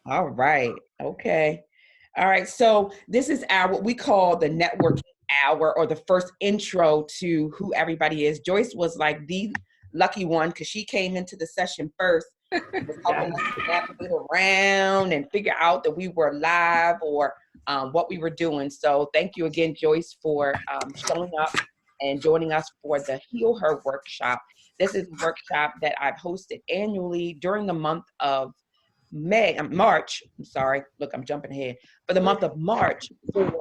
All right. Okay. All right. So this is our what we call the networking hour, or the first intro to who everybody is. Joyce was like the lucky one because she came into the session first, was helping us to navigate around and figure out that we were live, or what we were doing. So thank you again, Joyce, for showing up and joining us for the Heal Her workshop. This is a workshop that I've hosted annually during the month of March. I'm sorry. Look, I'm jumping ahead. For the month of March for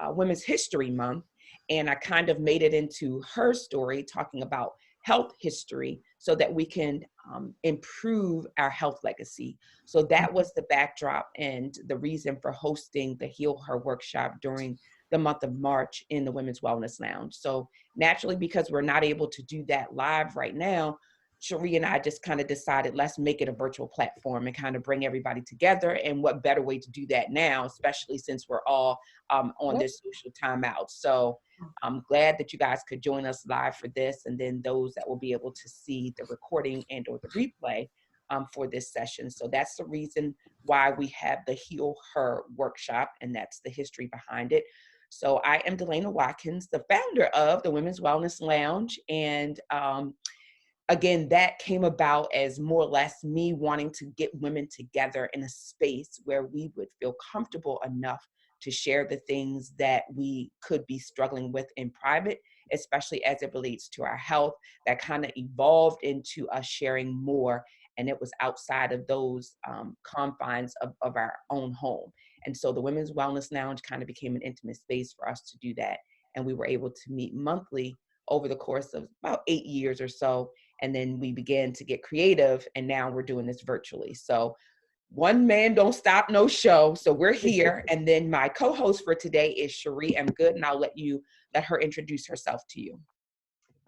Women's History Month. And I kind of made it into her story, talking about health history so that we can improve our health legacy. So that was the backdrop and the reason for hosting the Heal Her workshop during the month of March in the Women's Wellness Lounge. So naturally, because we're not able to do that live right now, Cherie and I just kind of decided, let's make it a virtual platform and kind of bring everybody together. And what better way to do that now, especially since we're all on this social timeout. So I'm glad that you guys could join us live for this. And then those that will be able to see the recording and or the replay for this session. So that's the reason why we have the Heal Her workshop, and that's the history behind it. So I am Delayna Watkins, the founder of the Women's Wellness Lounge. And again, that came about as more or less me wanting to get women together in a space where we would feel comfortable enough to share the things that we could be struggling with in private, especially as it relates to our health. That kind of evolved into us sharing more, and it was outside of those confines of our own home. And so the Women's Wellness Lounge kind of became an intimate space for us to do that. And we were able to meet monthly over the course of about 8 years or so. And then we began to get creative, and now we're doing this virtually. So one man don't stop no show. So we're here. And then my co-host for today is H.E.A.L M Goode, and I'll let her introduce herself to you.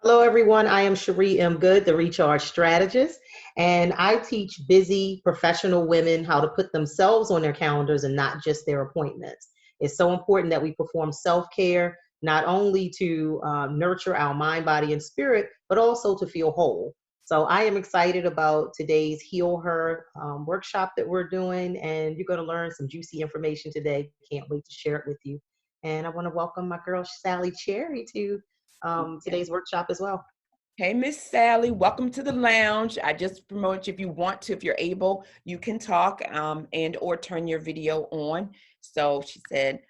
Hello, everyone. I am H.E.A.L M Goode, the Recharge Strategist, and I teach busy professional women how to put themselves on their calendars and not just their appointments. It's so important that we perform self-care, not only to nurture our mind, body, and spirit, but also to feel whole. So I am excited about today's Heal Her workshop that we're doing, and you're going to learn some juicy information today. Can't wait to share it with you. And I want to welcome my girl, Sally Cherry, to today's workshop as well. Hey, Miss Sally, welcome to the lounge. I just promote you if you want to, if you're able, you can talk and or turn your video on. So she said,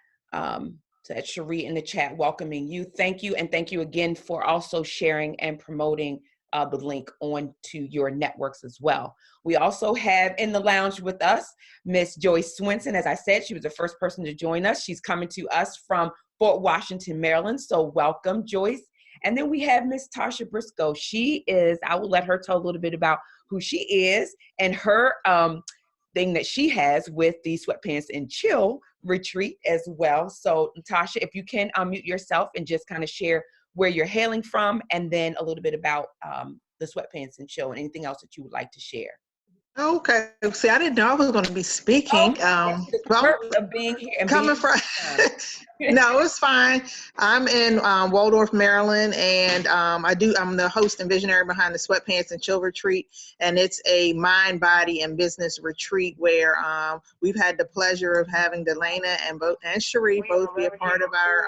to Cherie in the chat, welcoming you. Thank you. And thank you again for also sharing and promoting the link on to your networks as well. We also have in the lounge with us, Miss Joyce Swenson. As I said, she was the first person to join us. She's coming to us from Fort Washington, Maryland. So welcome, Joyce. And then we have Miss Tasha Briscoe. She is, I will let her tell a little bit about who she is and her thing that she has with the Sweatpants and Chill retreat as well. So Tasha, if you can unmute yourself and just kind of share where you're hailing from, and then a little bit about the Sweatpants and Chill and anything else that you would like to share. Okay. See, I didn't know I was going to be speaking. The purpose of being here and coming from. No, it's fine. I'm in Waldorf, Maryland, and I'm the host and visionary behind the Sweatpants and Chill retreat, and it's a mind, body, and business retreat where we've had the pleasure of having Delayna and Cherie both be a part of our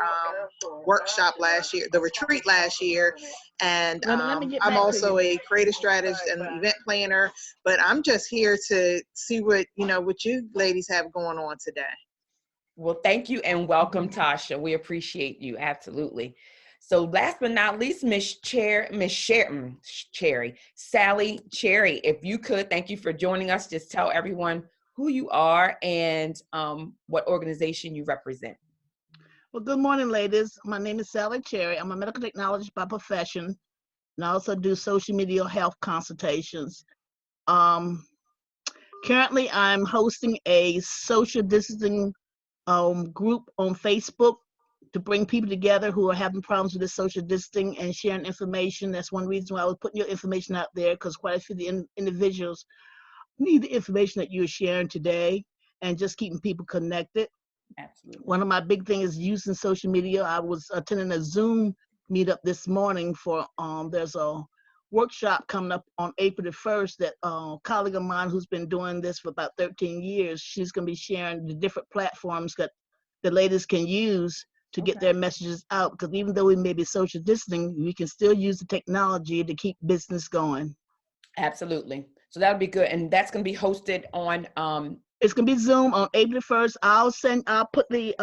workshop last year, the retreat last year. And I'm also a creative strategist and event planner, but I'm just here to see what you ladies have going on today. Well, thank you and welcome, Tasha. We appreciate you. Absolutely. So last but not least, Miss Cherry, Sally Cherry, if you could, thank you for joining us. Just tell everyone who you are and what organization you represent. Well, good morning, ladies. My name is Sally Cherry. I'm a medical technologist by profession, and I also do social media health consultations. Currently, I'm hosting a social distancing group on Facebook to bring people together who are having problems with the social distancing and sharing information. That's one reason why I was putting your information out there, because quite a few individuals need the information that you're sharing today, and just keeping people connected. Absolutely. One of my big things is using social media. I was attending a Zoom meetup this morning for there's a workshop coming up on April the 1st that a colleague of mine who's been doing this for about 13 years, she's going to be sharing the different platforms that the ladies can use to get their messages out. Because even though we may be social distancing, we can still use the technology to keep business going. Absolutely. So that'll be good. And that's going to be hosted on it's going to be Zoom on April 1st. I'll put the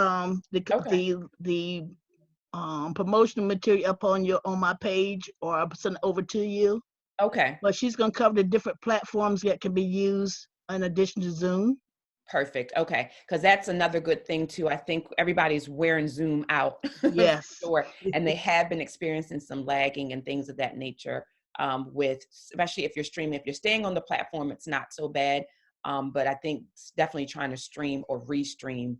promotional material up on my page, or I'll send it over to you. Okay. But she's going to cover the different platforms that can be used in addition to Zoom. Perfect. Okay. Because that's another good thing too. I think everybody's wearing Zoom out. Yes. Sure. And they have been experiencing some lagging and things of that nature with, especially if you're streaming. If you're staying on the platform, it's not so bad. But I think definitely trying to stream or restream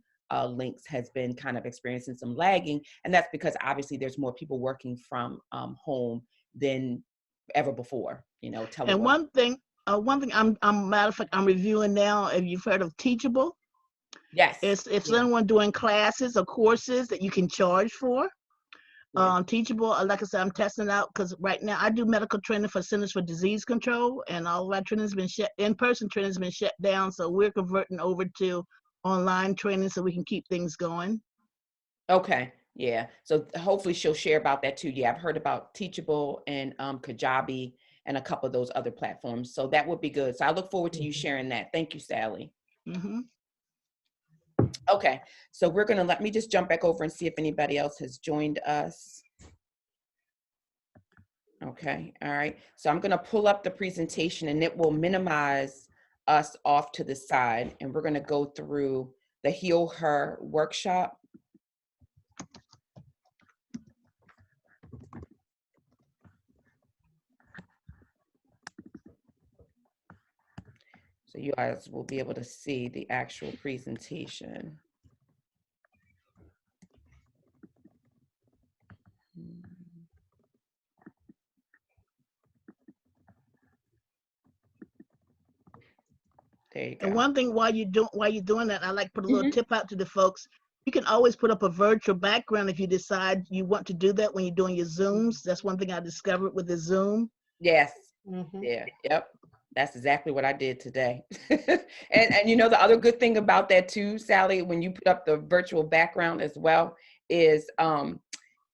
links has been kind of experiencing some lagging. And that's because obviously there's more people working from home than ever before, you know. And one thing matter of fact, I'm reviewing now, if you've heard of Teachable. Yes. If someone doing classes or courses that you can charge for. Teachable, like I said, I'm testing out because right now I do medical training for Centers for Disease Control, and all of our training has been in-person training has been shut down. So we're converting over to online training so we can keep things going. Okay. Yeah. So hopefully she'll share about that too. Yeah, I've heard about Teachable and Kajabi and a couple of those other platforms. So that would be good. So I look forward to you sharing that. Thank you, Sally. Mm-hmm. Okay. So we're going to let me just jump back over and see if anybody else has joined us. Okay. All right. So I'm going to pull up the presentation and it will minimize us off to the side. And we're going to go through the H.E.A.L HER workshop. So you guys will be able to see the actual presentation. There you go. And one thing while you're doing that, I like to put a little tip out to the folks. You can always put up a virtual background if you decide you want to do that when you're doing your Zooms. That's one thing I discovered with the Zoom. Yes. Yeah. Yep. That's exactly what I did today. and you know, the other good thing about that too, Sally, when you put up the virtual background as well, is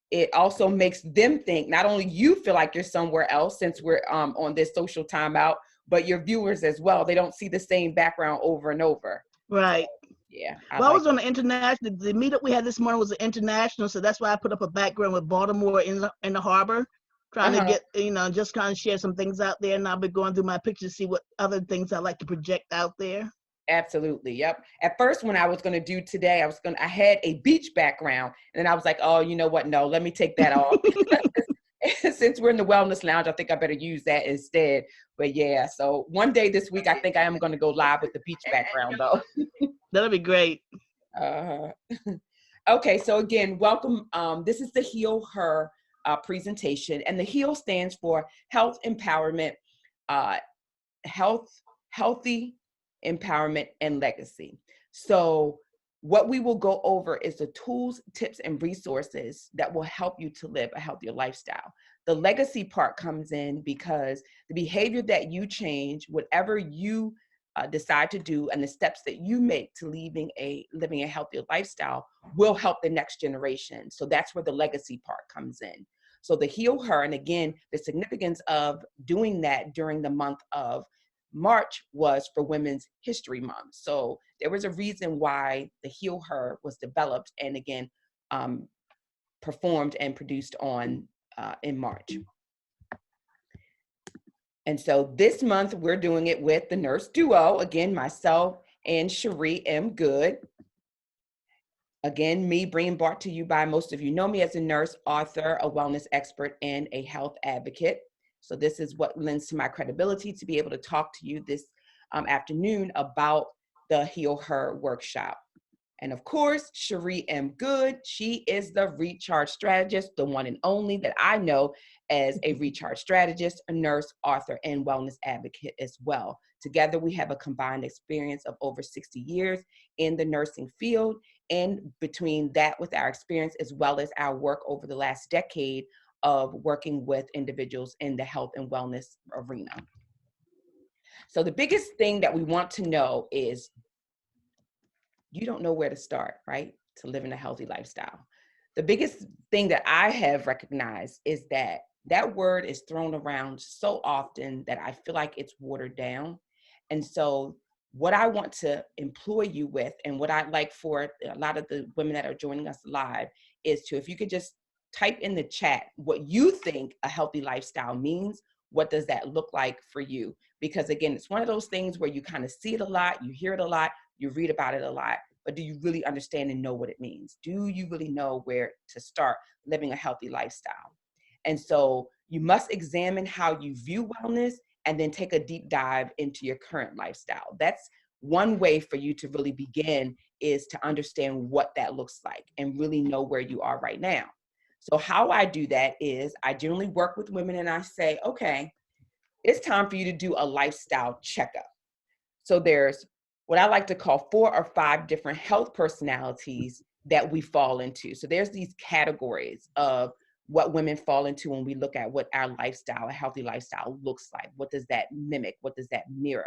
it also makes them think not only you feel like you're somewhere else since we're on this social timeout, but your viewers as well. They don't see the same background over and over. Right. So, yeah. I was on the international, the meetup we had this morning was an international, so that's why I put up a background with Baltimore in the harbor, trying to get, just kind of share some things out there. And I'll be going through my pictures to see what other things I like to project out there. Absolutely. Yep. At first, when I was going to do today, I had a beach background, and then I was like, oh, you know what? No, let me take that off. Since we're in the wellness lounge, I think I better use that instead. But yeah, so one day this week, I think I am going to go live with the beach background though. That'll be great. Okay. So again, welcome. This is the H.E.A.L HER presentation, and the H.E.A.L stands for Health Empowerment, Healthy Empowerment and Legacy. So what we will go over is the tools, tips, and resources that will help you to live a healthier lifestyle. The legacy part comes in because the behavior that you change, whatever you decide to do, and the steps that you make to living a healthier lifestyle will help the next generation. So that's where the legacy part comes in. So the H.E.A.L HER, and again, the significance of doing that during the month of March was for Women's History Month. So there was a reason why the H.E.A.L HER was developed and again, performed and produced on in March. And so this month we're doing it with the nurse duo, again, myself and H.E.A.L M. Goode. Again, me being brought to you by, most of you know me as a nurse, author, a wellness expert, and a health advocate. So this is what lends to my credibility to be able to talk to you this afternoon about the H.E.A.L HER workshop. And of course, H.E.A.L M. Goode, she is the recharge strategist, the one and only that I know as a recharge strategist, a nurse, author, and wellness advocate as well. Together, we have a combined experience of over 60 years in the nursing field. And between that with our experience, as well as our work over the last decade of working with individuals in the health and wellness arena. So the biggest thing that we want to know is you don't know where to start, right? To live in a healthy lifestyle. The biggest thing that I have recognized is that that word is thrown around so often that I feel like it's watered down. And so what I want to employ you with, and what I'd like for a lot of the women that are joining us live, is to, if you could just type in the chat what you think a healthy lifestyle means. What does that look like for you? Because again, it's one of those things where you kind of see it a lot, you hear it a lot, you read about it a lot, but do you really understand and know what it means? Do you really know where to start living a healthy lifestyle? And so you must examine how you view wellness and then take a deep dive into your current lifestyle. That's one way for you to really begin, is to understand what that looks like and really know where you are right now. So how I do that is I generally work with women and I say, okay, it's time for you to do a lifestyle checkup. So there's what I like to call 4 or 5 different health personalities that we fall into. So there's these categories of what women fall into when we look at what our lifestyle, a healthy lifestyle, looks like. What does that mimic? What does that mirror?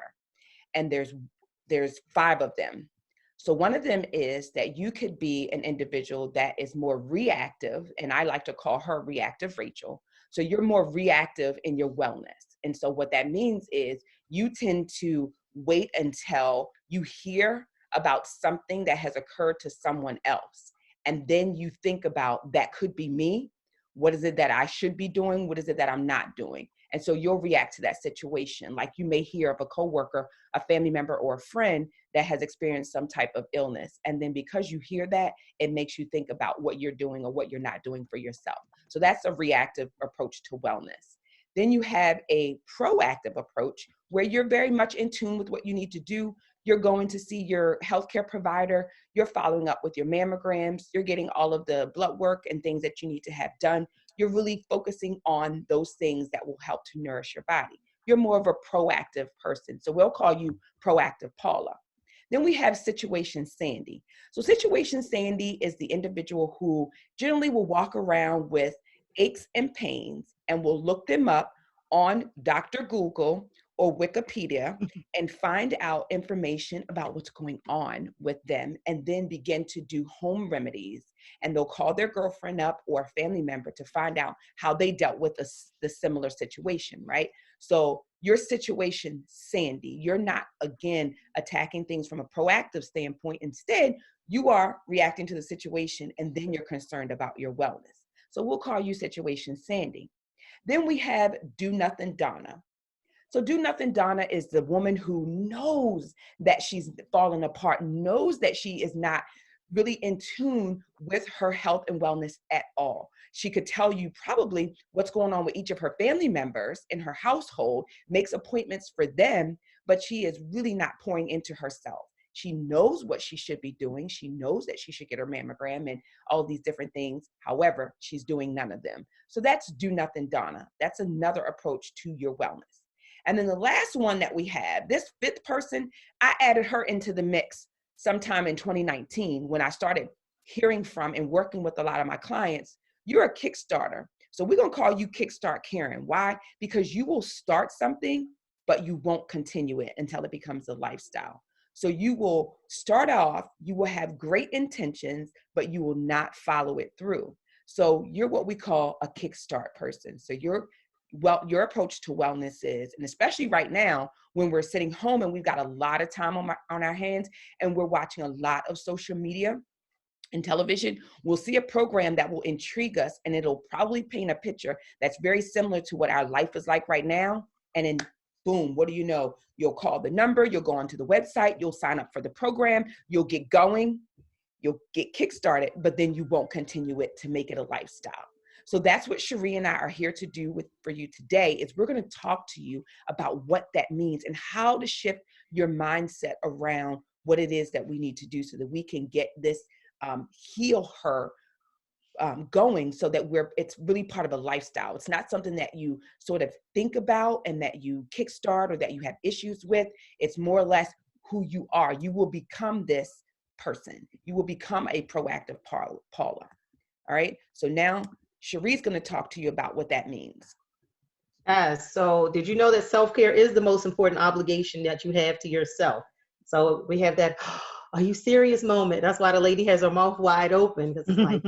And there's 5 of them. So one of them is that you could be an individual that is more reactive, and I like to call her reactive Rachel. So you're more reactive in your wellness. And so what that means is you tend to wait until you hear about something that has occurred to someone else. And then you think about, that could be me. What is it that I should be doing? What is it that I'm not doing? And so you'll react to that situation. Like you may hear of a coworker, a family member, or a friend that has experienced some type of illness. And then because you hear that, it makes you think about what you're doing or what you're not doing for yourself. So that's a reactive approach to wellness. Then you have a proactive approach where you're very much in tune with what you need to do. You're going to see your healthcare provider. You're following up with your mammograms. You're getting all of the blood work and things that you need to have done. You're really focusing on those things that will help to nourish your body. You're more of a proactive person. So we'll call you proactive Paula. Then we have Situation Sandy. So Situation Sandy is the individual who generally will walk around with aches and pains and will look them up on Dr. Google or Wikipedia and find out information about what's going on with them, and then begin to do home remedies. And they'll call their girlfriend up or a family member to find out how they dealt with the similar situation, right? So your Situation Sandy, you're not, again, attacking things from a proactive standpoint. Instead, you are reacting to the situation and then you're concerned about your wellness. So we'll call you Situation Sandy. Then we have Do Nothing Donna. So Do Nothing Donna is the woman who knows that she's fallen apart, knows that she is not really in tune with her health and wellness at all. She could tell you probably what's going on with each of her family members in her household, makes appointments for them, but she is really not pouring into herself. She knows what she should be doing. She knows that she should get her mammogram and all these different things. However, she's doing none of them. So that's Do Nothing Donna. That's another approach to your wellness. And then the last one that we have, this 5th person, I added her into the mix sometime in 2019 when I started hearing from and working with a lot of my clients. You're a Kickstarter. So we're going to call you Kickstart Karen. Why? Because you will start something, but you won't continue it until it becomes a lifestyle. So you will start off, you will have great intentions, but you will not follow it through. So you're what we call a Kickstart person. So your approach to wellness is, and especially right now when we're sitting home and we've got a lot of time on our hands and we're watching a lot of social media and television, we'll see a program that will intrigue us and it'll probably paint a picture that's very similar to what our life is like right now. And then boom, what do you know? You'll call the number, you'll go onto the website, you'll sign up for the program, you'll get going, you'll get kickstarted, but then you won't continue it to make it a lifestyle. So that's what Cherie and I are here to do for you today, is we're going to talk to you about what that means and how to shift your mindset around what it is that we need to do so that we can get this Heal Her going, so that it's really part of a lifestyle. It's not something that you sort of think about and that you kickstart or that you have issues with. It's more or less who you are. You will become this person. You will become a proactive Paula. All right. So now Cherie's going to talk to you about what that means. Yes. So did you know that self-care is the most important obligation that you have to yourself? So we have that, are you serious moment? That's why the lady has her mouth wide open, because it's like,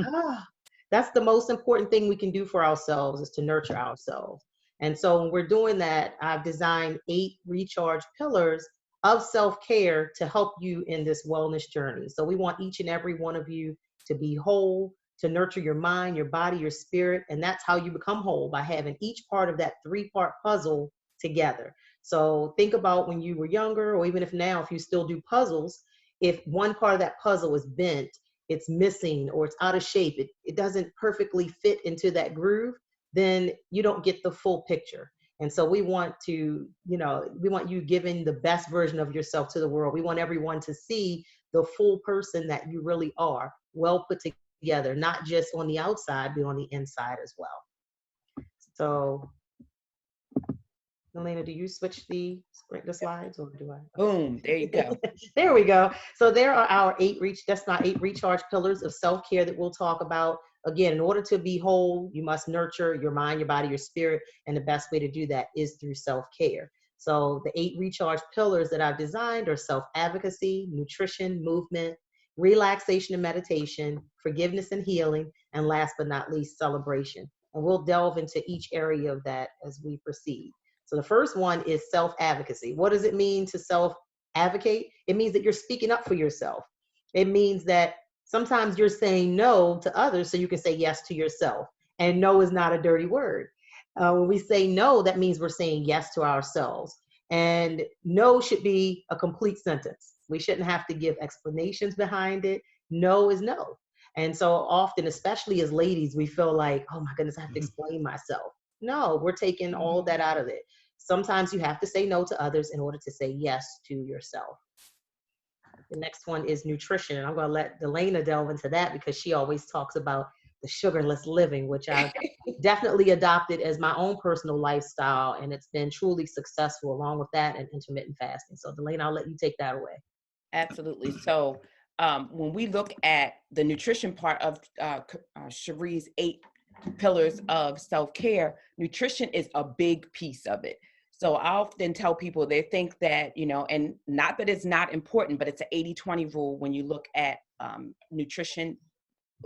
that's the most important thing we can do for ourselves, is to nurture ourselves. And so when we're doing that, I've designed 8 recharge pillars of self-care to help you in this wellness journey. So we want each and every one of you to be whole, to nurture your mind, your body, your spirit. And that's how you become whole, by having each part of that 3-part puzzle together. So think about when you were younger, or even if now, if you still do puzzles, if one part of that puzzle is bent, it's missing, or it's out of shape, it doesn't perfectly fit into that groove, then you don't get the full picture. And so we want to, we want you giving the best version of yourself to the world. We want everyone to see the full person that you really are, well put together, not just on the outside, but on the inside as well. So, Delayna, do you switch the slides, or do I? Boom, there you go. There we go. So there are our 8 recharge pillars of self-care that we'll talk about. Again, in order to be whole, you must nurture your mind, your body, your spirit, and the best way to do that is through self-care. So the 8 recharge pillars that I've designed are self-advocacy, nutrition, movement, relaxation and meditation, forgiveness and healing, and last but not least, celebration. And we'll delve into each area of that as we proceed. So the first one is self-advocacy. What does it mean to self-advocate? It means that you're speaking up for yourself. It means that sometimes you're saying no to others so you can say yes to yourself. And no is not a dirty word. When we say no, that means we're saying yes to ourselves. And no should be a complete sentence. We shouldn't have to give explanations behind it. No is no. And so often, especially as ladies, we feel like, oh my goodness, I have to explain myself. No, we're taking all that out of it. Sometimes you have to say no to others in order to say yes to yourself. The next one is nutrition. And I'm going to let Delayna delve into that, because she always talks about the sugarless living, which I've definitely adopted as my own personal lifestyle. And it's been truly successful, along with that and intermittent fasting. So Delayna, I'll let you take that away. Absolutely. So when we look at the nutrition part of Cherie's 8 pillars of self-care, nutrition is a big piece of it. So I often tell people, they think that, and not that it's not important, but it's an 80-20 rule when you look at nutrition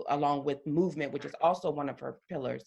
along with movement, which is also one of her pillars.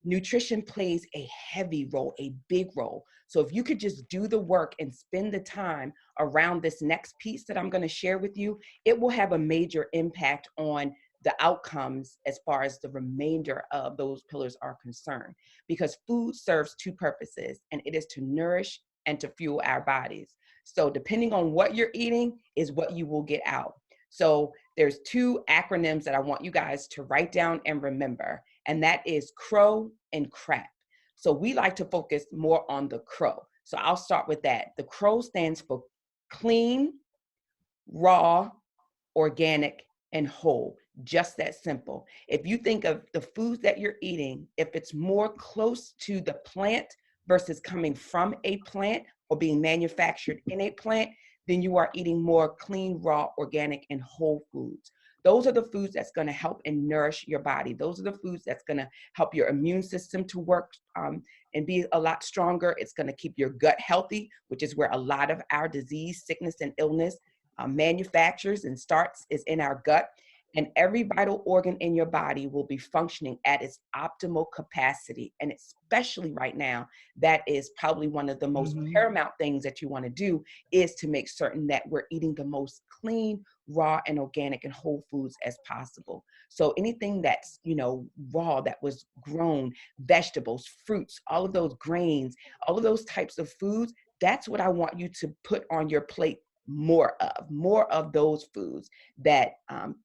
Nutrition plays a heavy role, a big role. So if you could just do the work and spend the time around this next piece that I'm going to share with you, it will have a major impact on the outcomes as far as the remainder of those pillars are concerned. Because food serves 2 purposes, and it is to nourish and to fuel our bodies. So depending on what you're eating is what you will get out. So there's 2 acronyms that I want you guys to write down and remember, and that is CROW and CRAP. So we like to focus more on the CROW. So I'll start with that. The CROW stands for clean, raw, organic, and whole. Just that simple. If you think of the foods that you're eating, if it's more close to the plant versus coming from a plant or being manufactured in a plant, then you are eating more clean, raw, organic, and whole foods. Those are the foods that's going to help and nourish your body. Those are the foods that's going to help your immune system to work and be a lot stronger. It's going to keep your gut healthy, which is where a lot of our disease, sickness, and illness manufactures and starts, is in our gut. And every vital organ in your body will be functioning at its optimal capacity. And especially right now, that is probably one of the most paramount things that you want to do, is to make certain that we're eating the most clean, raw, and organic and whole foods as possible. So anything that's, raw, that was grown, vegetables, fruits, all of those grains, all of those types of foods, that's what I want you to put on your plate. More of those foods that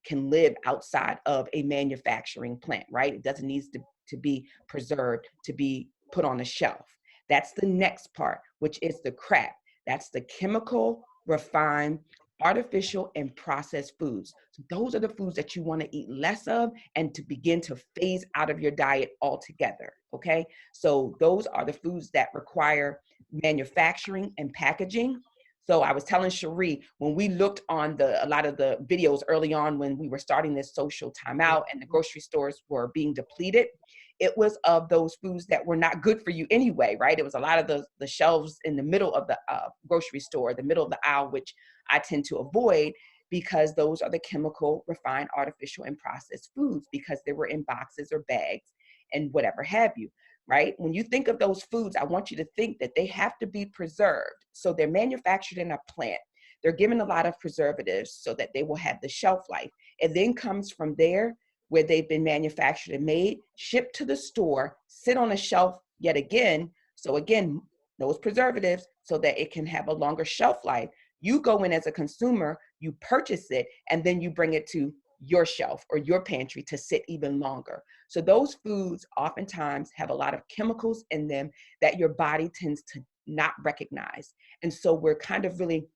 can live outside of a manufacturing plant, right? It doesn't need to be preserved, to be put on a shelf. That's the next part, which is the CRAP. That's the chemical, refined, artificial, and processed foods. So those are the foods that you want to eat less of and to begin to phase out of your diet altogether, okay? So those are the foods that require manufacturing and packaging. So I was telling Cherie, when we looked on a lot of the videos early on when we were starting this social timeout and the grocery stores were being depleted, it was of those foods that were not good for you anyway, right? It was a lot of the shelves in the middle of the grocery store, the middle of the aisle, which I tend to avoid because those are the chemical, refined, artificial, and processed foods because they were in boxes or bags and whatever have you, right? When you think of those foods, I want you to think that they have to be preserved. So they're manufactured in a plant. They're given a lot of preservatives so that they will have the shelf life. It then comes from there where they've been manufactured and made, shipped to the store, sit on a shelf yet again. So again, those preservatives so that it can have a longer shelf life. You go in as a consumer, you purchase it, and then you bring it to your shelf or your pantry to sit even longer. So those foods oftentimes have a lot of chemicals in them that your body tends to not recognize. And so we're kind of really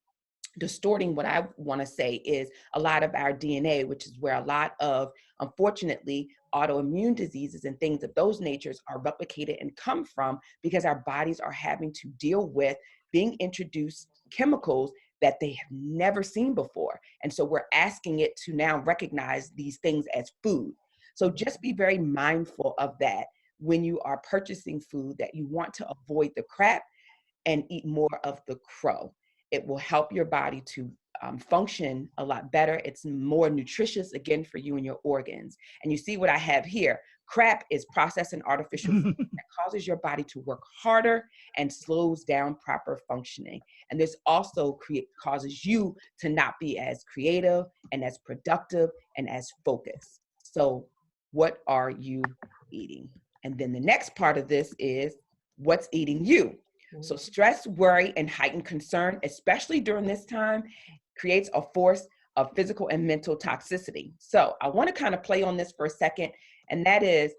distorting what I want to say is a lot of our DNA, which is where a lot of, unfortunately, autoimmune diseases and things of those natures are replicated and come from because our bodies are having to deal with being introduced chemicals that they have never seen before. And so we're asking it to now recognize these things as food. So just be very mindful of that when you are purchasing food, that you want to avoid the crap and eat more of the crow. It will help your body to function a lot better. It's more nutritious, again, for you and your organs. And you see what I have here. Crap is processed and artificial food that causes your body to work harder and slows down proper functioning. And this also causes you to not be as creative and as productive and as focused. So what are you eating? And then the next part of this is what's eating you. So stress, worry, and heightened concern, especially during this time, creates a force of physical and mental toxicity. So I want to kind of play on this for a second. And that is,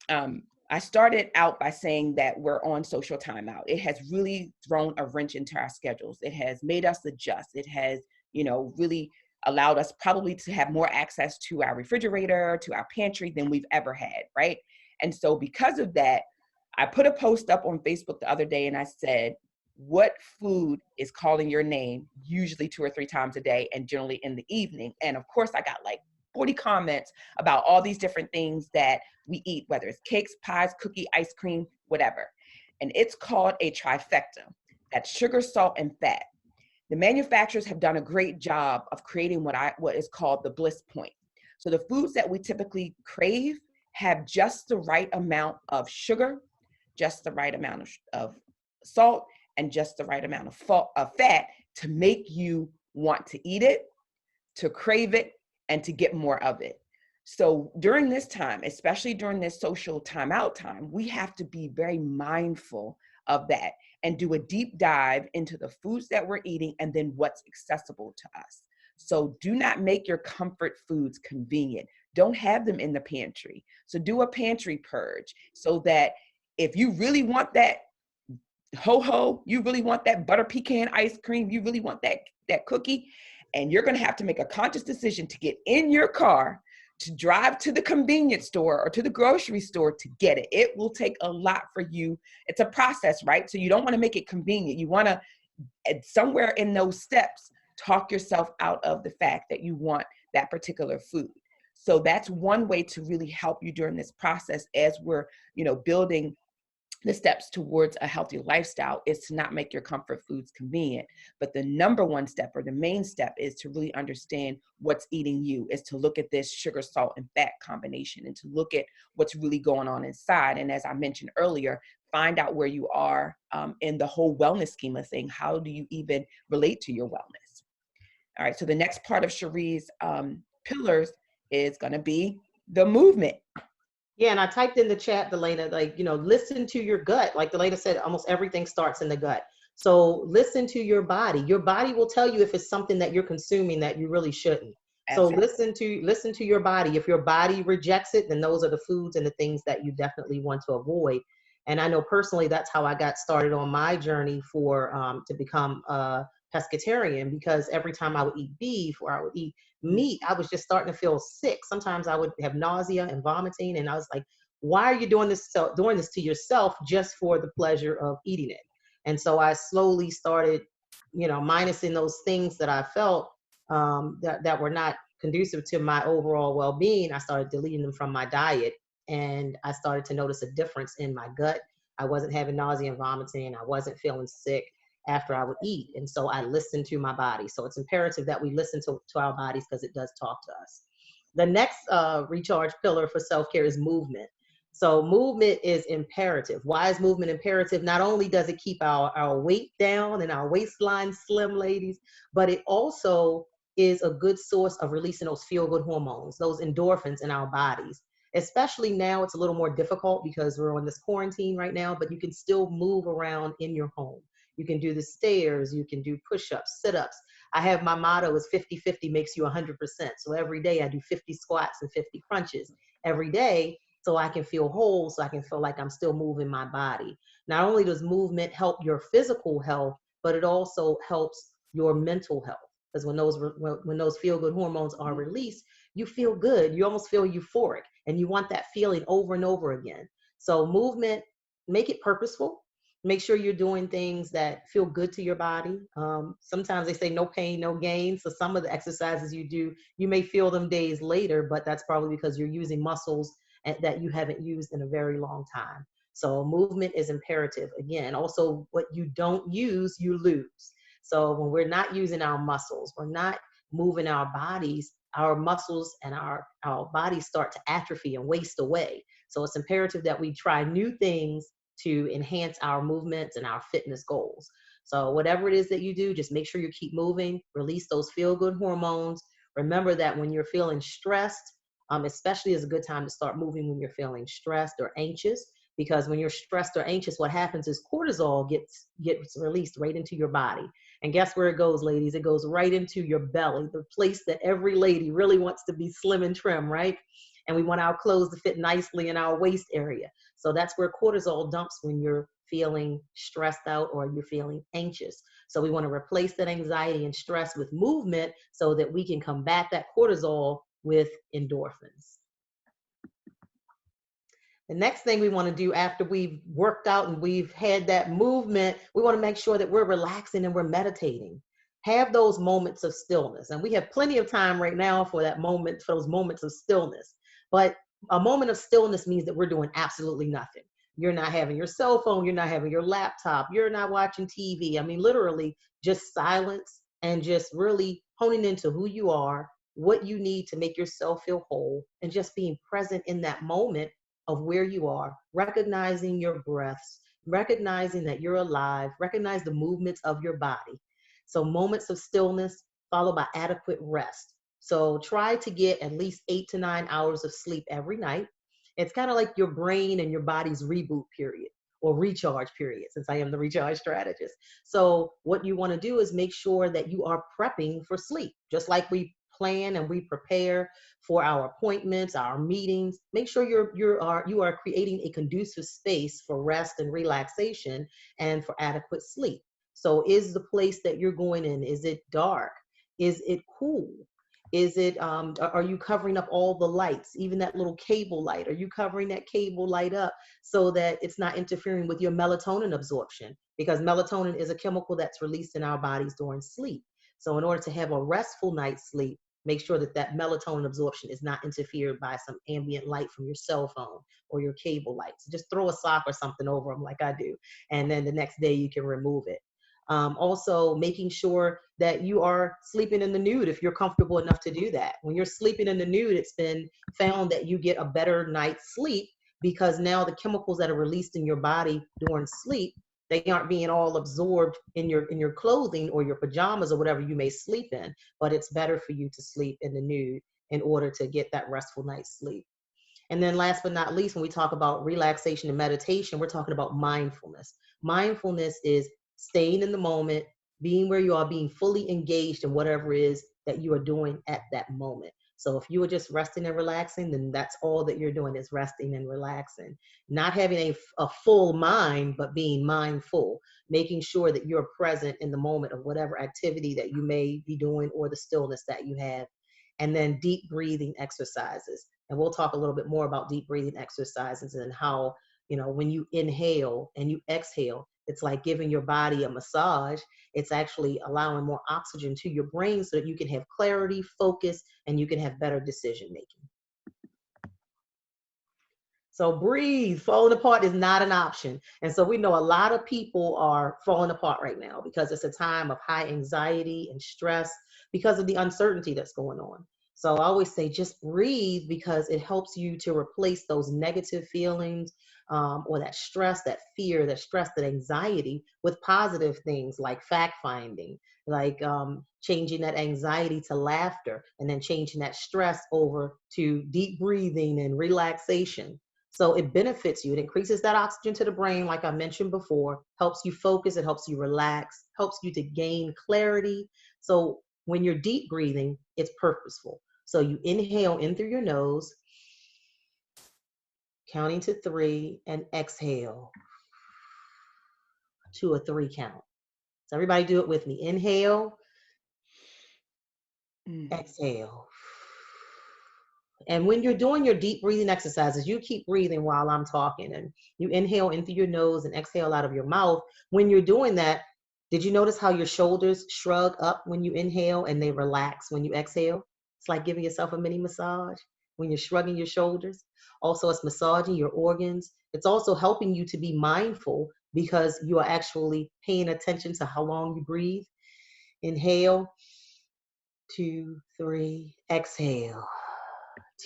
I started out by saying that we're on social timeout. It has really thrown a wrench into our schedules. It has made us adjust. It has, really allowed us probably to have more access to our refrigerator, to our pantry than we've ever had, right? And so because of that, I put a post up on Facebook the other day and I said, what food is calling your name usually 2 or 3 times a day and generally in the evening? And of course, I got like 40 comments about all these different things that we eat, whether it's cakes, pies, cookie, ice cream, whatever. And it's called a trifecta. That's sugar, salt, and fat. The manufacturers have done a great job of creating what is called the bliss point. So the foods that we typically crave have just the right amount of sugar, just the right amount of salt, and just the right amount of fat to make you want to eat it, to crave it, and to get more of it. So during this time, especially during this social timeout time, we have to be very mindful of that and do a deep dive into the foods that we're eating and then what's accessible to us. So do not make your comfort foods convenient. Don't have them in the pantry. So do a pantry purge so that if you really want that ho-ho, you really want that butter pecan ice cream, you really want that cookie, and you're going to have to make a conscious decision to get in your car, to drive to the convenience store or to the grocery store to get it. It will take a lot for you. It's a process, right? So you don't want to make it convenient. You want to, somewhere in those steps, talk yourself out of the fact that you want that particular food. So that's one way to really help you during this process as we're, building the steps towards a healthy lifestyle, is to not make your comfort foods convenient. But the number one step, or the main step, is to really understand what's eating you, is to look at this sugar, salt, and fat combination and to look at what's really going on inside. And as I mentioned earlier, find out where you are in the whole wellness scheme of things. How do you even relate to your wellness? All right, so the next part of Cherie's pillars is going to be the movement. Yeah, and I typed in the chat, Delayna, listen to your gut. Like Delayna said, almost everything starts in the gut. So listen to your body. Your body will tell you if it's something that you're consuming that you really shouldn't. Absolutely. So listen to your body. If your body rejects it, then those are the foods and the things that you definitely want to avoid. And I know personally, that's how I got started on my journey to become a pescatarian, because every time I would eat beef or I would eat meat, I was just starting to feel sick. Sometimes I would have nausea and vomiting, and I was like, why are you doing this to yourself just for the pleasure of eating it? And so I slowly started minusing those things that I felt that were not conducive to my overall well-being, I started deleting them from my diet. And I started to notice a difference in my gut. I wasn't having nausea and vomiting. I wasn't feeling sick after I would eat. And so I listened to my body. So it's imperative that we listen to our bodies, because it does talk to us. The next recharge pillar for self-care is movement. So movement is imperative. Why is movement imperative? Not only does it keep our weight down and our waistline slim, ladies, but it also is a good source of releasing those feel-good hormones, those endorphins in our bodies. Especially now, it's a little more difficult because we're on this quarantine right now, but you can still move around in your home. You can do the stairs, you can do push-ups, sit-ups. I have my motto is 50-50 makes you 100%. So every day I do 50 squats and 50 crunches every day, so I can feel whole, so I can feel like I'm still moving my body. Not only does movement help your physical health, but it also helps your mental health. Because when those feel-good hormones are released, you feel good. You almost feel euphoric, and you want that feeling over and over again. So movement, make it purposeful. Make sure you're doing things that feel good to your body. Sometimes they say no pain, no gain. So some of the exercises you do, you may feel them days later, but that's probably because you're using muscles that you haven't used in a very long time. So movement is imperative. Again, also what you don't use, you lose. So when we're not using our muscles, we're not moving our bodies, our muscles and our bodies start to atrophy and waste away. So it's imperative that we try new things to enhance our movements and our fitness goals. So whatever it is that you do, just make sure you keep moving, release those feel-good hormones. Remember that when you're feeling stressed, especially is a good time to start moving when you're feeling stressed or anxious, because when you're stressed or anxious, what happens is cortisol gets released right into your body. And guess where it goes, ladies? It goes right into your belly, the place that every lady really wants to be slim and trim, right? And we want our clothes to fit nicely in our waist area. So that's where cortisol dumps when you're feeling stressed out or you're feeling anxious. So we want to replace that anxiety and stress with movement so that we can combat that cortisol with endorphins. The next thing we want to do after we've worked out and we've had that movement, we want to make sure that we're relaxing and we're meditating. Have those moments of stillness. And we have plenty of time right now for that moment, for those moments of stillness. But a moment of stillness means that we're doing absolutely nothing. You're not having your cell phone, you're not having your laptop, you're not watching TV. I mean, literally just silence and just really honing into who you are, what you need to make yourself feel whole, and just being present in that moment of where you are, recognizing your breaths, recognizing that you're alive, recognize the movements of your body. So moments of stillness followed by adequate rest. So try to get at least 8 to 9 hours of sleep every night. It's kind of like your brain and your body's reboot period or recharge period, since I am the recharge strategist. So what you want to do is make sure that you are prepping for sleep, just like we plan and we prepare for our appointments, our meetings. Make sure you are creating a conducive space for rest and relaxation and for adequate sleep. So is the place that you're going in, is it dark? Is it cool? Is it, are you covering up all the lights, even that little cable light? Are you covering that cable light up so that it's not interfering with your melatonin absorption? Because melatonin is a chemical that's released in our bodies during sleep. So in order to have a restful night's sleep, make sure that that melatonin absorption is not interfered by some ambient light from your cell phone or your cable lights. Just throw a sock or something over them like I do, and then the next day you can remove it. Also, making sure that you are sleeping in the nude if you're comfortable enough to do that. When you're sleeping in the nude, it's been found that you get a better night's sleep because now the chemicals that are released in your body during sleep, they aren't being all absorbed in your clothing or your pajamas or whatever you may sleep in, but it's better for you to sleep in the nude in order to get that restful night's sleep. And then last but not least, when we talk about relaxation and meditation, we're talking about mindfulness. Mindfulness is staying in the moment, being where you are, being fully engaged in whatever it is that you are doing at that moment. So if you are just resting and relaxing, then that's all that you're doing is resting and relaxing. Not having a full mind, but being mindful, making sure that you're present in the moment of whatever activity that you may be doing or the stillness that you have. And then deep breathing exercises. And we'll talk a little bit more about deep breathing exercises and how, when you inhale and you exhale, It's like giving your body a massage. It's actually allowing more oxygen to your brain so that you can have clarity, focus, and you can have better decision making. So breathe. Falling apart is not an option. And so we know a lot of people are falling apart right now because it's a time of high anxiety and stress because of the uncertainty that's going on. So I always say just breathe because it helps you to replace those negative feelings or that stress, that fear, that stress, that anxiety with positive things like fact finding, like changing that anxiety to laughter, and then changing that stress over to deep breathing and relaxation. So it benefits you. It increases that oxygen to the brain, like I mentioned before, helps you focus, it helps you relax, helps you to gain clarity. So when you're deep breathing, it's purposeful. So you inhale in through your nose, counting to 3, and exhale to a 3 count. So everybody do it with me. Inhale, exhale. And when you're doing your deep breathing exercises, you keep breathing while I'm talking, and you inhale in through your nose and exhale out of your mouth. When you're doing that, did you notice how your shoulders shrug up when you inhale and they relax when you exhale? It's like giving yourself a mini massage when you're shrugging your shoulders. Also, it's massaging your organs. It's also helping you to be mindful because you are actually paying attention to how long you breathe. Inhale, 2, 3, exhale.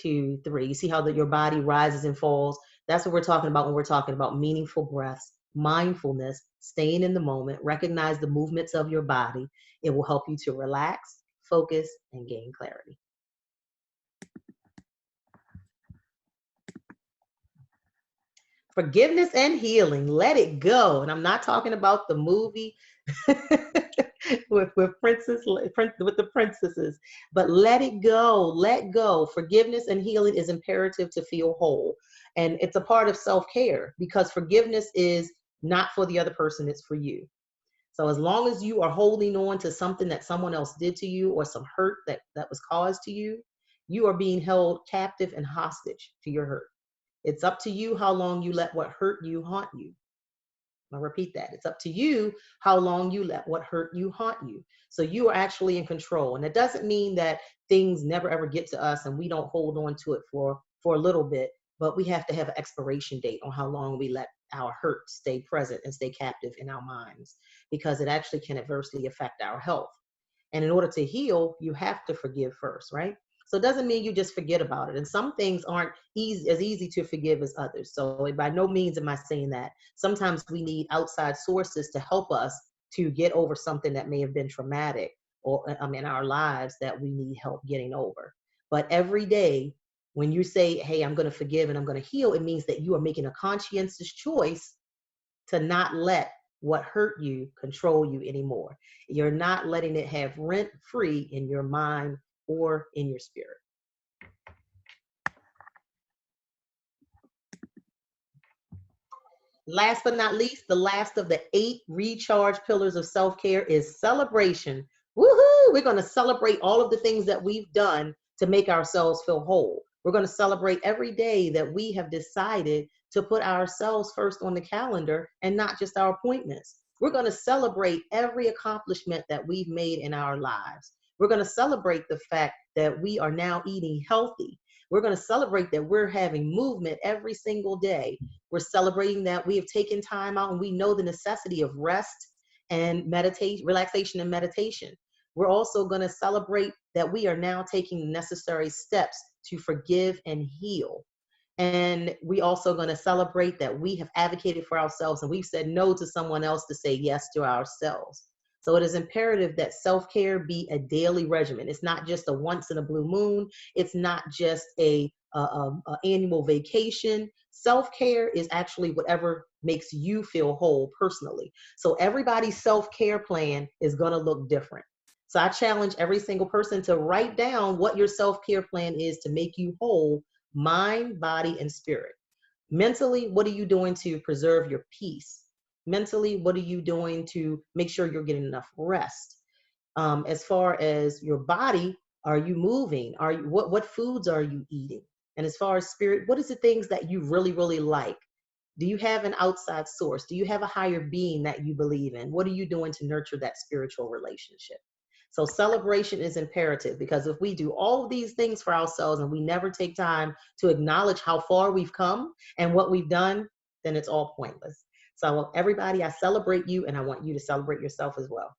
2, 3. You see how your body rises and falls? That's what we're talking about when we're talking about meaningful breaths, mindfulness, staying in the moment, recognize the movements of your body. It will help you to relax, focus, and gain clarity. Forgiveness and healing, let it go. And I'm not talking about the movie with the princesses, but let it go, let go. Forgiveness and healing is imperative to feel whole. And it's a part of self-care because forgiveness is not for the other person, it's for you. So as long as you are holding on to something that someone else did to you or some hurt that was caused to you, you are being held captive and hostage to your hurt. It's up to you how long you let what hurt you haunt you. I'll repeat that. It's up to you how long you let what hurt you haunt you. So you are actually in control. And it doesn't mean that things never ever get to us and we don't hold on to it for a little bit, but we have to have an expiration date on how long we let our hurt stay present and stay captive in our minds, because it actually can adversely affect our health. And in order to heal, you have to forgive first, right? So it doesn't mean you just forget about it. And some things aren't as easy to forgive as others. So by no means am I saying that. Sometimes we need outside sources to help us to get over something that may have been traumatic or in our lives that we need help getting over. But every day, when you say, hey, I'm going to forgive and I'm going to heal, it means that you are making a conscientious choice to not let what hurt you control you anymore. You're not letting it have rent free in your mind or in your spirit. Last but not least, the last of the 8 recharge pillars of self-care is celebration. Woohoo! We're going to celebrate all of the things that we've done to make ourselves feel whole. We're going to celebrate every day that we have decided to put ourselves first on the calendar and not just our appointments. We're going to celebrate every accomplishment that we've made in our lives. We're going to celebrate the fact that we are now eating healthy. We're going to celebrate that we're having movement every single day. We're celebrating that we have taken time out and we know the necessity of rest and meditation, relaxation and meditation. We're also going to celebrate that we are now taking the necessary steps to forgive and heal. And we also going to celebrate that we have advocated for ourselves and we've said no to someone else to say yes to ourselves. So it is imperative that self-care be a daily regimen. It's not just a once in a blue moon. It's not just a annual vacation. Self-care is actually whatever makes you feel whole personally. So everybody's self-care plan is going to look different. So I challenge every single person to write down what your self-care plan is to make you whole, mind, body, and spirit. Mentally, what are you doing to preserve your peace? Mentally, what are you doing to make sure you're getting enough rest? As far as your body, are you moving? What foods are you eating? And as far as spirit, what is the things that you really, really like? Do you have an outside source? Do you have a higher being that you believe in? What are you doing to nurture that spiritual relationship? So celebration is imperative, because if we do all of these things for ourselves and we never take time to acknowledge how far we've come and what we've done, then it's all pointless. So everybody, I celebrate you, and I want you to celebrate yourself as well.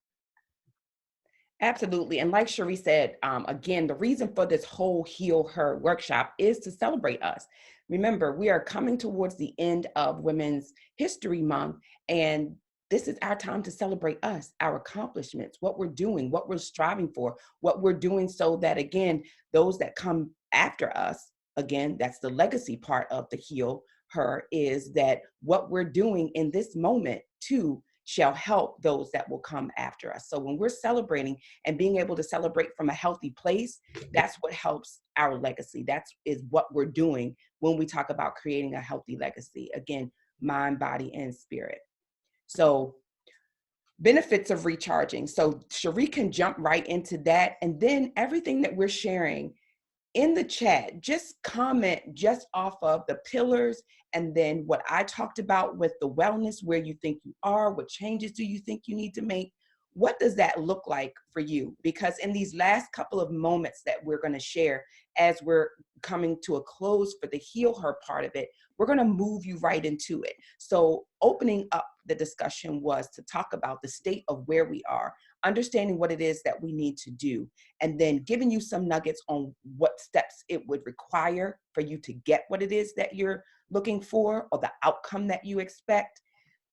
Absolutely. And like Cherie said, again, the reason for this whole Heal Her workshop is to celebrate us. Remember, we are coming towards the end of Women's History Month, and this is our time to celebrate us, our accomplishments, what we're doing, what we're striving for, what we're doing, so that, again, those that come after us, again, that's the legacy part of the Heal Her, is that what we're doing in this moment too shall help those that will come after us. So when we're celebrating and being able to celebrate from a healthy place, that's what helps our legacy. Is what we're doing when we talk about creating a healthy legacy. Again, mind, body, and spirit. So benefits of recharging. So Cherie can jump right into that. And then everything that we're sharing in the chat, just comment just off of the pillars, and then what I talked about with the wellness, where you think you are, what changes do you think you need to make? What does that look like for you? Because in these last couple of moments that we're going to share, as we're coming to a close for the Heal Her part of it, we're going to move you right into it. So opening up the discussion was to talk about the state of where we are, understanding what it is that we need to do, and then giving you some nuggets on what steps it would require for you to get what it is that you're looking for, or the outcome that you expect.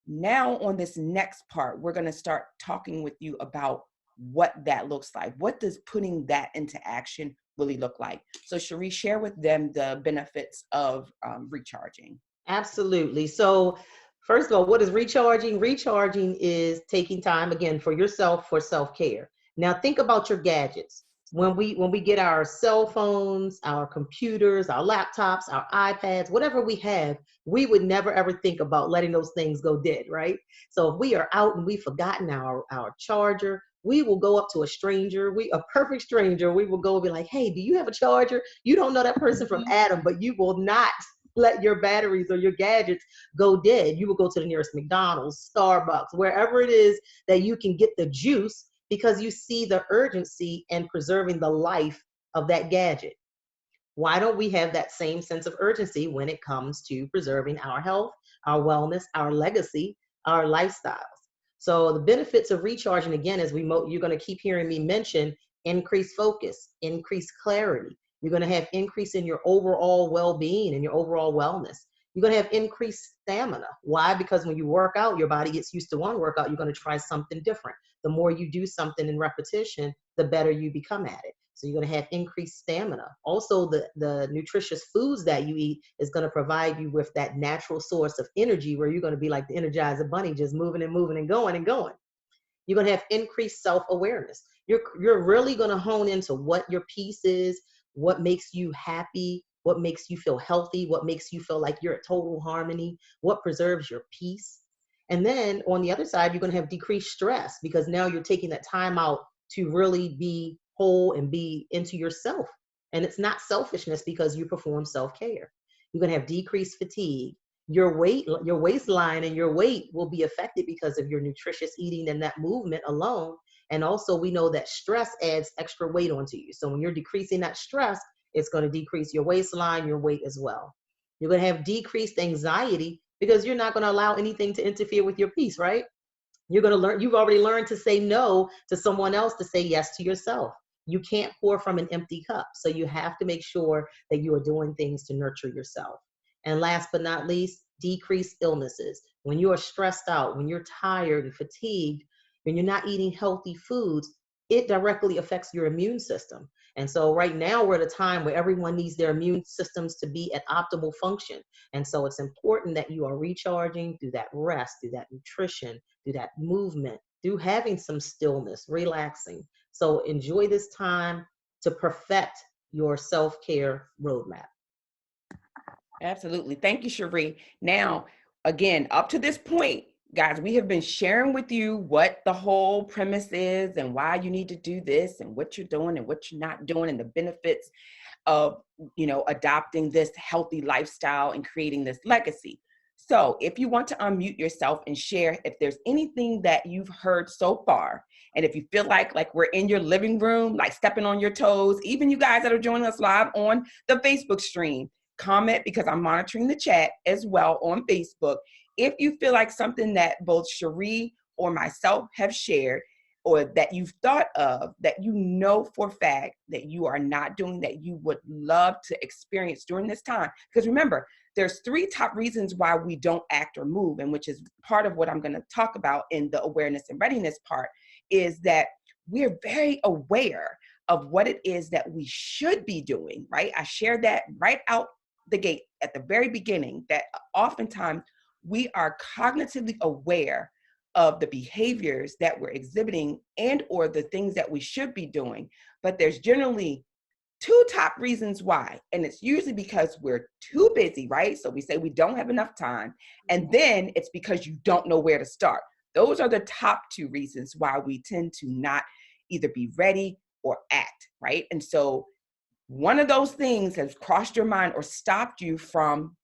Now on this next part, we're going to start talking with you about what that looks like. What does putting that into action really look like? So Cherie, share with them the benefits of recharging. Absolutely. So first of all, what is recharging? Recharging is taking time, again, for yourself, for self-care. Now think about your gadgets. When we get our cell phones, our computers, our laptops, our iPads, whatever we have, we would never ever think about letting those things go dead, right? So if we are out and we've forgotten our charger, we will go up to a stranger, a perfect stranger, we will go and be like, hey, do you have a charger? You don't know that person from Adam, but you will not let your batteries or your gadgets go dead. You will go to the nearest McDonald's, Starbucks, wherever it is that you can get the juice, because you see the urgency in preserving the life of that gadget. Why don't we have that same sense of urgency when it comes to preserving our health, our wellness, our legacy, our lifestyles? So the benefits of recharging, again, as you're going to keep hearing me mention, increased focus, increased clarity. You're going to have increase in your overall well-being and your overall wellness. You're going to have increased stamina. Why? Because when you work out, your body gets used to one workout. You're going to try something different. The more you do something in repetition, the better you become at it. So you're going to have increased stamina. Also, the nutritious foods that you eat is going to provide you with that natural source of energy, where you're going to be like the Energizer Bunny, just moving and moving and going and going. You're going to have increased self-awareness. You're really going to hone into what your piece is, what makes you happy, what makes you feel healthy, what makes you feel like you're at total harmony, what preserves your peace. And then on the other side, you're going to have decreased stress, because now you're taking that time out to really be whole and be into yourself. And it's not selfishness, because you perform self-care. You're going to have decreased fatigue. Your weight, your waistline and your weight will be affected because of your nutritious eating and that movement alone. And also, we know that stress adds extra weight onto you. So when you're decreasing that stress, it's going to decrease your waistline, your weight as well. You're going to have decreased anxiety, because you're not going to allow anything to interfere with your peace, right? You're going to learn, you've already learned to say no to someone else to say yes to yourself. You can't pour from an empty cup. So you have to make sure that you are doing things to nurture yourself. And last but not least, decrease illnesses. When you are stressed out, when you're tired and fatigued, when you're not eating healthy foods, it directly affects your immune system. And so right now we're at a time where everyone needs their immune systems to be at optimal function. And so it's important that you are recharging through that rest, through that nutrition, through that movement, through having some stillness, relaxing. So enjoy this time to perfect your self-care roadmap. Absolutely. Thank you, Cherie. Now, again, up to this point, guys, we have been sharing with you what the whole premise is and why you need to do this and what you're doing and what you're not doing, and the benefits of, adopting this healthy lifestyle and creating this legacy. So if you want to unmute yourself and share if there's anything that you've heard so far, and if you feel like we're in your living room, like stepping on your toes, even you guys that are joining us live on the Facebook stream, comment, because I'm monitoring the chat as well on Facebook. If you feel like something that both Cherie or myself have shared, or that you've thought of, that you know for a fact that you are not doing, that you would love to experience during this time. Because remember, there's 3 top reasons why we don't act or move, and which is part of what I'm going to talk about in the awareness and readiness part, is that we're very aware of what it is that we should be doing, right? I shared that right out the gate at the very beginning, that oftentimes we are cognitively aware of the behaviors that we're exhibiting and or the things that we should be doing. But there's generally 2 top reasons why. And it's usually because we're too busy, right? So we say we don't have enough time. And then it's because you don't know where to start. Those are the top 2 reasons why we tend to not either be ready or act, right? And so one of those things has crossed your mind or stopped you from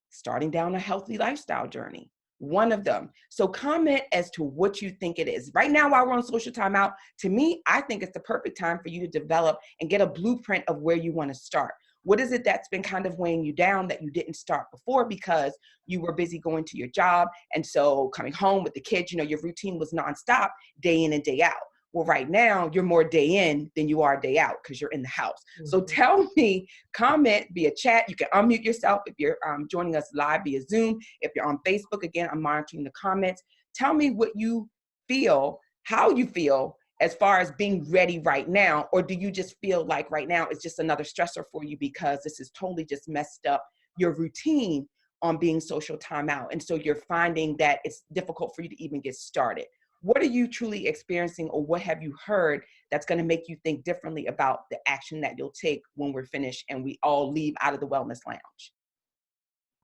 starting down a healthy lifestyle journey. One of them. So comment as to what you think it is. Right now, while we're on social timeout, to me, I think it's the perfect time for you to develop and get a blueprint of where you want to start. What is it that's been kind of weighing you down that you didn't start before because you were busy going to your job? And so coming home with the kids, your routine was nonstop, day in and day out. Well, right now, you're more day in than you are day out because you're in the house. So tell me, comment via chat. You can unmute yourself if you're joining us live via Zoom. If you're on Facebook, again, I'm monitoring the comments. Tell me what you feel, how you feel as far as being ready right now, or do you just feel like right now it's just another stressor for you because this is totally just messed up your routine on being social timeout, and so you're finding that it's difficult for you to even get started? What are you truly experiencing, or what have you heard that's going to make you think differently about the action that you'll take when we're finished and we all leave out of the wellness lounge?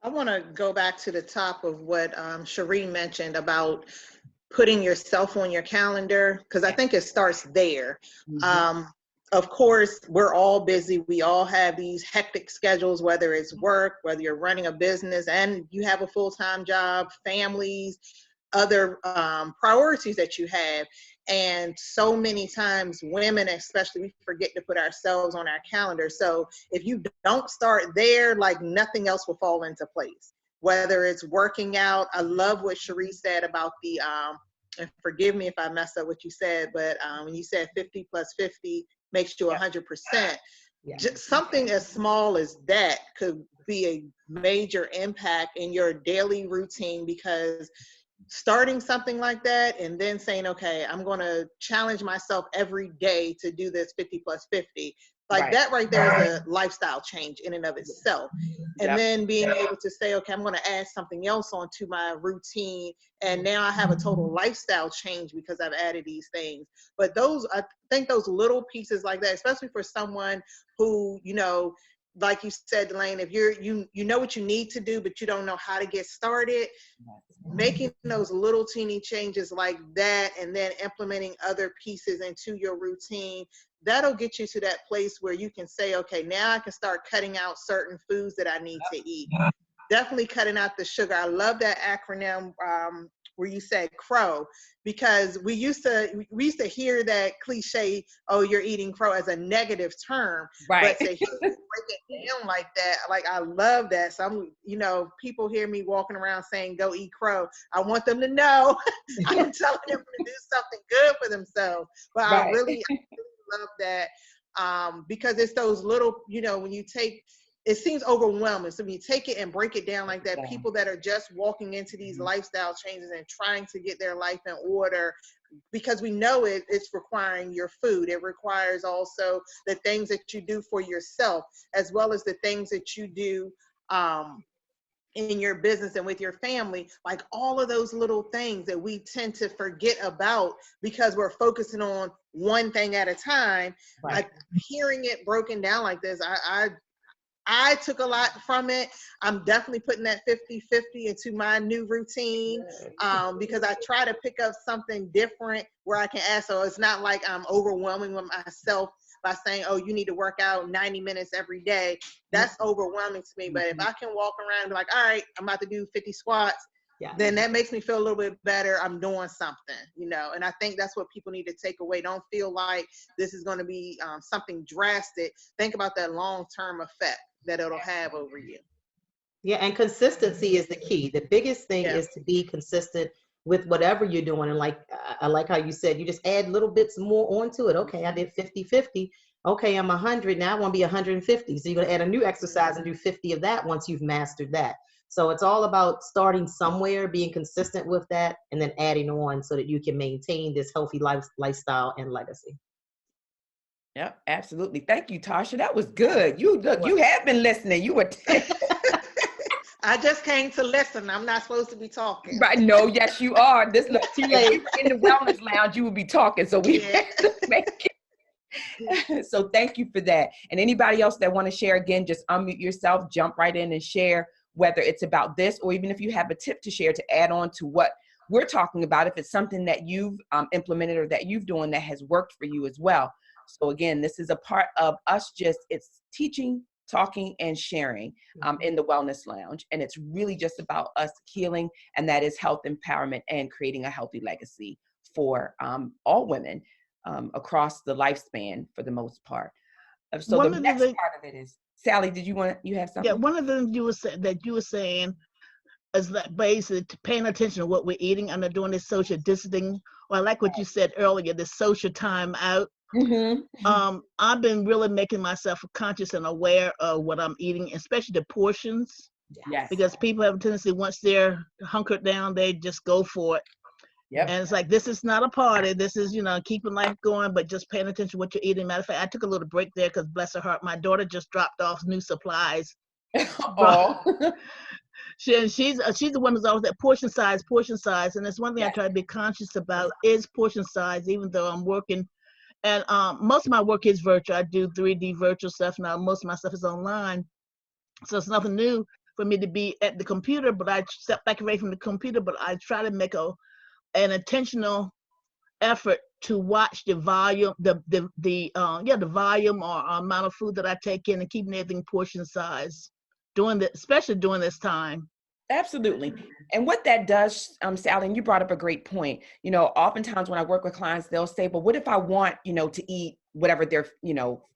I want to go back to the top of what Cherie mentioned about putting yourself on your calendar, because I think it starts there. Of course, we're all busy. We all have these hectic schedules, whether it's work, whether you're running a business and you have a full-time job, families, other priorities that you have. And so many times women especially, we forget to put ourselves on our calendar. So if you don't start there, like nothing else will fall into place. Whether it's working out, I love what Cherie said about the and forgive me if I mess up what you said, but when you said 50 plus 50 makes you 100%, just something as small as that could be a major impact in your daily routine, because starting something like that and then saying, okay, I'm going to challenge myself every day to do this 50 plus 50, like that right there is a lifestyle change in and of itself. And then being able to say, okay, I'm going to add something else onto my routine, and now I have a total lifestyle change because I've added these things. But those, I think those little pieces like that, especially for someone who, like you said, Delayna, if you know what you need to do, but you don't know how to get started, making those little teeny changes like that and then implementing other pieces into your routine, that'll get you to that place where you can say, okay, now I can start cutting out certain foods that I need to eat. Definitely cutting out the sugar. I love that acronym where you said CROW, because we used to hear that cliche, oh, you're eating crow, as a negative term. But to break it down like that, like, I love that. So I'm, people hear me walking around saying go eat crow, I want them to know I'm telling them to do something good for themselves. But I really love that, because it's those little, when you take, it seems overwhelming. So when you take it and break it down like that, people that are just walking into these lifestyle changes and trying to get their life in order, because we know it's requiring your food. It requires also the things that you do for yourself, as well as the things that you do in your business and with your family. Like all of those little things that we tend to forget about because we're focusing on one thing at a time. Like, hearing it broken down like this, I took a lot from it. I'm definitely putting that 50-50 into my new routine, because I try to pick up something different where I can add. So it's not like I'm overwhelming with myself by saying, oh, you need to work out 90 minutes every day. That's overwhelming to me. But if I can walk around and be like, all right, I'm about to do 50 squats, then that makes me feel a little bit better. I'm doing something, you know, and I think that's what people need to take away. Don't feel like this is going to be something drastic. Think about that long-term effect that it'll have over you. Yeah, and consistency is the key. The biggest thing is to be consistent with whatever you're doing. And like, I like how you said, you just add little bits more onto it. Okay, I did 50-50. Okay, I'm 100. Now I want to be 150. So you're going to add a new exercise and do 50 of that once you've mastered that. So it's all about starting somewhere, being consistent with that, and then adding on so that you can maintain this healthy lifestyle and legacy. Yep, absolutely. Thank you, Tasha. That was good. You look, you have been listening. You were I just came to listen. I'm not supposed to be talking. Right. No, yes, you are. This look Too late. if you were in the wellness lounge, you would be talking. So we have to make it. So thank you for that. And anybody else that want to share, again, just unmute yourself, jump right in and share, whether it's about this or even if you have a tip to share to add on to what we're talking about, if it's something that you've implemented or that you've done that has worked for you as well. So again, this is a part of us it's teaching, talking, and sharing in the Wellness Lounge. And it's really just about us healing, and that is health empowerment and creating a healthy legacy for all women across the lifespan for the most part. So the next part of it is, Sally, you have something? Yeah, one of the things you were saying is that basically paying attention to what we're eating and doing this social distancing. Well, I like what you said earlier, the social time out. I've been really making myself conscious and aware of what I'm eating, especially the portions. Yes. Because people have a tendency, once they're hunkered down, they just go for it. Yep. And it's like, this is not a party. This is, keeping life going, but just paying attention to what you're eating. Matter of fact, I took a little break there because, bless her heart, my daughter just dropped off new supplies. Oh. She's the one who's always at portion size. And that's one thing I try to be conscious about is portion size, even though I'm working. And most of my work is virtual. I do 3D virtual stuff now. Most of my stuff is online. So it's nothing new for me to be at the computer, but I step back away from the computer, but I try to make an intentional effort to watch the volume, the volume or amount of food that I take in, and keeping everything portion size, especially during this time. Absolutely. And what that does, Sally, and you brought up a great point. Oftentimes when I work with clients, they'll say, but what if I want, to eat whatever their,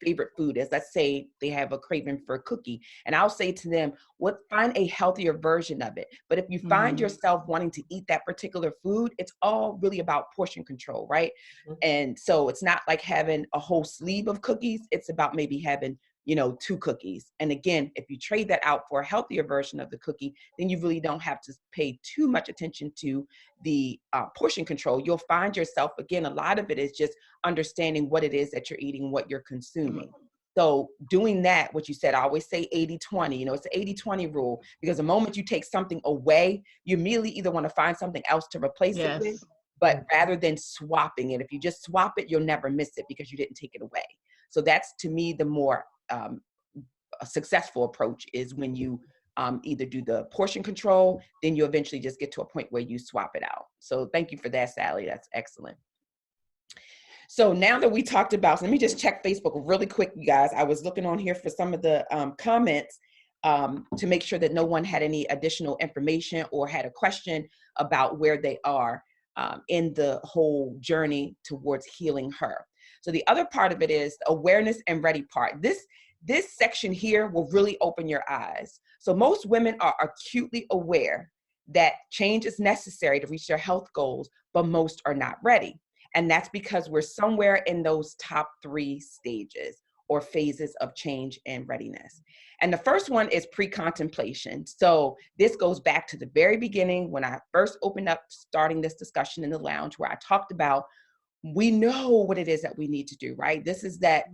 favorite food is? Let's say they have a craving for a cookie. And I'll say to them, find a healthier version of it. But if you find yourself wanting to eat that particular food, it's all really about portion control, right? And so it's not like having a whole sleeve of cookies. It's about maybe having 2 cookies. And again, if you trade that out for a healthier version of the cookie, then you really don't have to pay too much attention to the portion control. You'll find yourself, again, a lot of it is just understanding what it is that you're eating, what you're consuming. So doing that, what you said, I always say 80-20, it's the 80-20 rule, because the moment you take something away, you immediately either want to find something else to replace it with, but rather than swapping it. If you just swap it, you'll never miss it because you didn't take it away. So that's, to me, the more a successful approach is when you either do the portion control, then you eventually just get to a point where you swap it out. So thank you for that, Sally. That's excellent. So now that we talked about, let me just check Facebook really quick, you guys. I was looking on here for some of the comments to make sure that no one had any additional information or had a question about where they are in the whole journey towards healing her. So the other part of it is the awareness and ready part. This section here will really open your eyes. So most women are acutely aware that change is necessary to reach their health goals, but most are not ready. And that's because we're somewhere in those top 3 stages or phases of change and readiness. And the first one is pre-contemplation. So this goes back to the very beginning when I first opened up starting this discussion in the lounge, where I talked about we know what it is that we need to do, right? This is that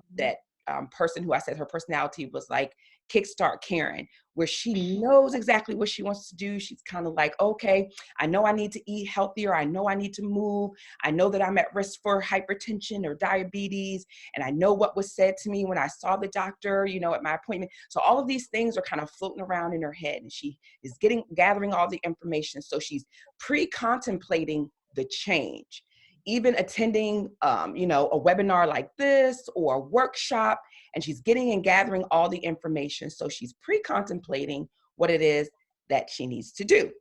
person who I said her personality was like Kickstart Karen, where she knows exactly what she wants to do. She's kind of like, okay, I know I need to eat healthier. I know I need to move. I know that I'm at risk for hypertension or diabetes. And I know what was said to me when I saw the doctor, at my appointment. So all of these things are kind of floating around in her head, and she is gathering all the information. So she's pre-contemplating the change. even attending, you know, a webinar like this or a workshop, and she's getting and gathering all the information. So she's pre-contemplating what it is that she needs to do.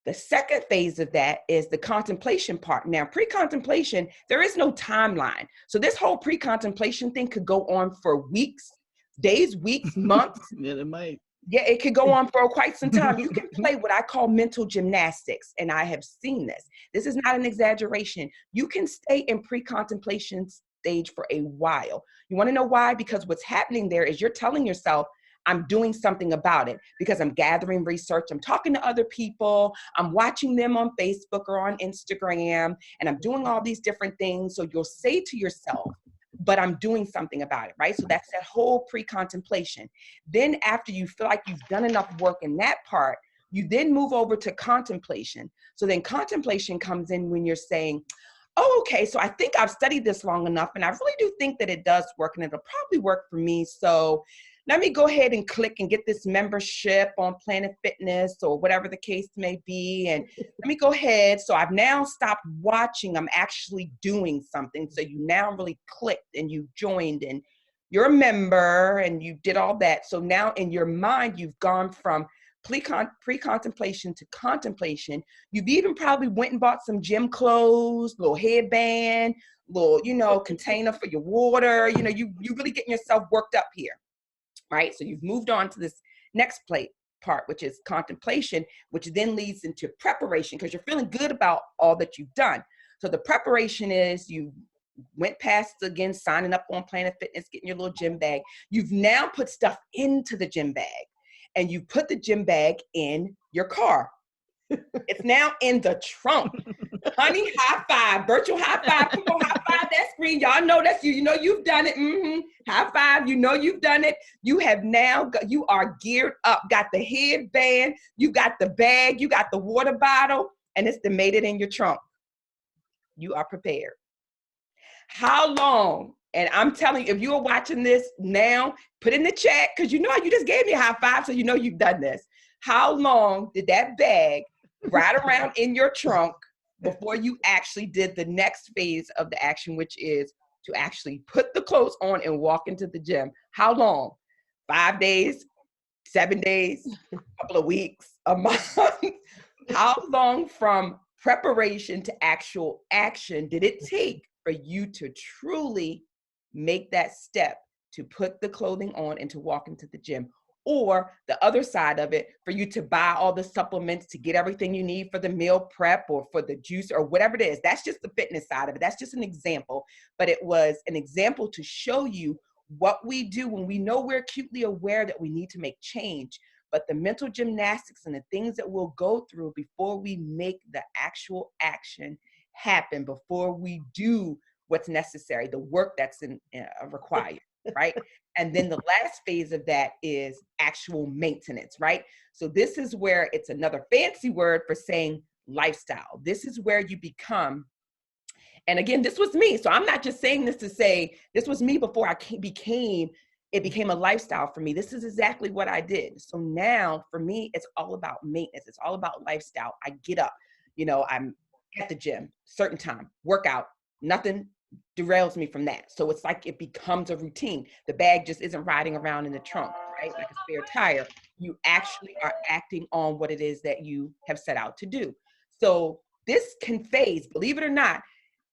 The second phase of that is the contemplation part. Now, pre-contemplation, there is no timeline. So this whole pre-contemplation thing could go on for weeks, days, weeks, months. Yeah, it might. Yeah, it could go on for quite some time. You can play what I call mental gymnastics, and I have seen this. This is not an exaggeration. You can stay in pre-contemplation stage for a while. You want to know why? Because what's happening there is you're telling yourself, I'm doing something about it because I'm gathering research. I'm talking to other people. I'm watching them on Facebook or on Instagram, and I'm doing all these different things. So you'll say to yourself, but I'm doing something about it, right? So that's that whole pre-contemplation. Then after you feel like you've done enough work in that part, you then move over to contemplation. So then contemplation comes in when you're saying, oh, okay, so I think I've studied this long enough, and I really do think that it does work, and it'll probably work for me. So let me go ahead and click and get this membership on Planet Fitness or whatever the case may be. And let me go ahead. So I've now stopped watching. I'm actually doing something. So you now really clicked and you joined and you're a member and you did all that. So now in your mind, you've gone from pre-contemplation to contemplation. You've even probably went and bought some gym clothes, little headband, little, you know, container for your water. You know, you really getting yourself worked up here. Right? So you've moved on to this next part, which is contemplation, which then leads into preparation because you're feeling good about all that you've done. So the preparation is you went past, again, signing up on Planet Fitness, getting your little gym bag. You've now put stuff into the gym bag and you put the gym bag in your car. It's now in the trunk. Honey, high five, virtual high five. Come on, high five that screen. Y'all know that's you. You know you've done it. High five. You know you've done it. You have now, you are geared up. Got the headband. You got the bag. You got the water bottle. And it's made it in your trunk. You are prepared. How long? And I'm telling you, if you are watching this now, put in the chat because you know you just gave me a high five, so you know you've done this. How long did that bag ride around in your trunk before you actually did the next phase of the action, which is to actually put the clothes on and walk into the gym? How long? 5 days, 7 days, a couple of weeks, a month? How long from preparation to actual action did it take for you to truly make that step to put the clothing on and to walk into the gym? Or the other side of it, for you to buy all the supplements to get everything you need for the meal prep or for the juice or whatever it is. That's just the fitness side of it. That's just an example. But it was an example to show you what we do when we know we're acutely aware that we need to make change. But the mental gymnastics and the things that we'll go through before we make the actual action happen, before we do what's necessary, the work that's required, right? And then the last phase of that is actual maintenance, right? So this is where it's another fancy word for saying lifestyle. This is where you become, and again, this was me. So I'm not just saying this to say, this was me before it became a lifestyle for me. This is exactly what I did. So now for me, it's all about maintenance. It's all about lifestyle. I get up, you know, I'm at the gym, certain time, workout, nothing derails me from that. So it's like it becomes a routine. The bag just isn't riding around in the trunk, right? Like a spare tire. You actually are acting on what it is that you have set out to do. So this can phase, believe it or not.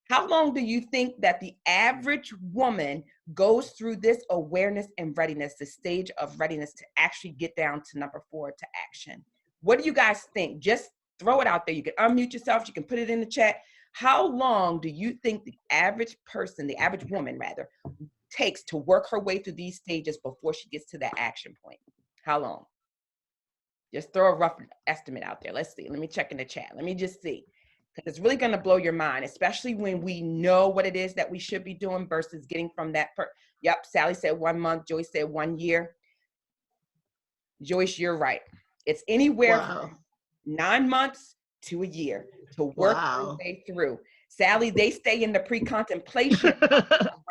How long do you think that the average woman goes through this awareness and readiness, the stage of readiness to actually get down to number 4, to action? What do you guys think? Just throw it out there. You can unmute yourself. You can put it in the chat. How long do you think the average person, the average woman rather, takes to work her way through these stages before she gets to that action point? How long? Just throw a rough estimate out there. Let's see. Let me check in the chat. Let me just see. Because it's really going to blow your mind, especially when we know what it is that we should be doing versus getting from that. Yep, Sally said 1 month. Joyce said 1 year. Joyce, you're right. It's anywhere from 9 months to a year to work your way through. Sally, they stay in the pre-contemplation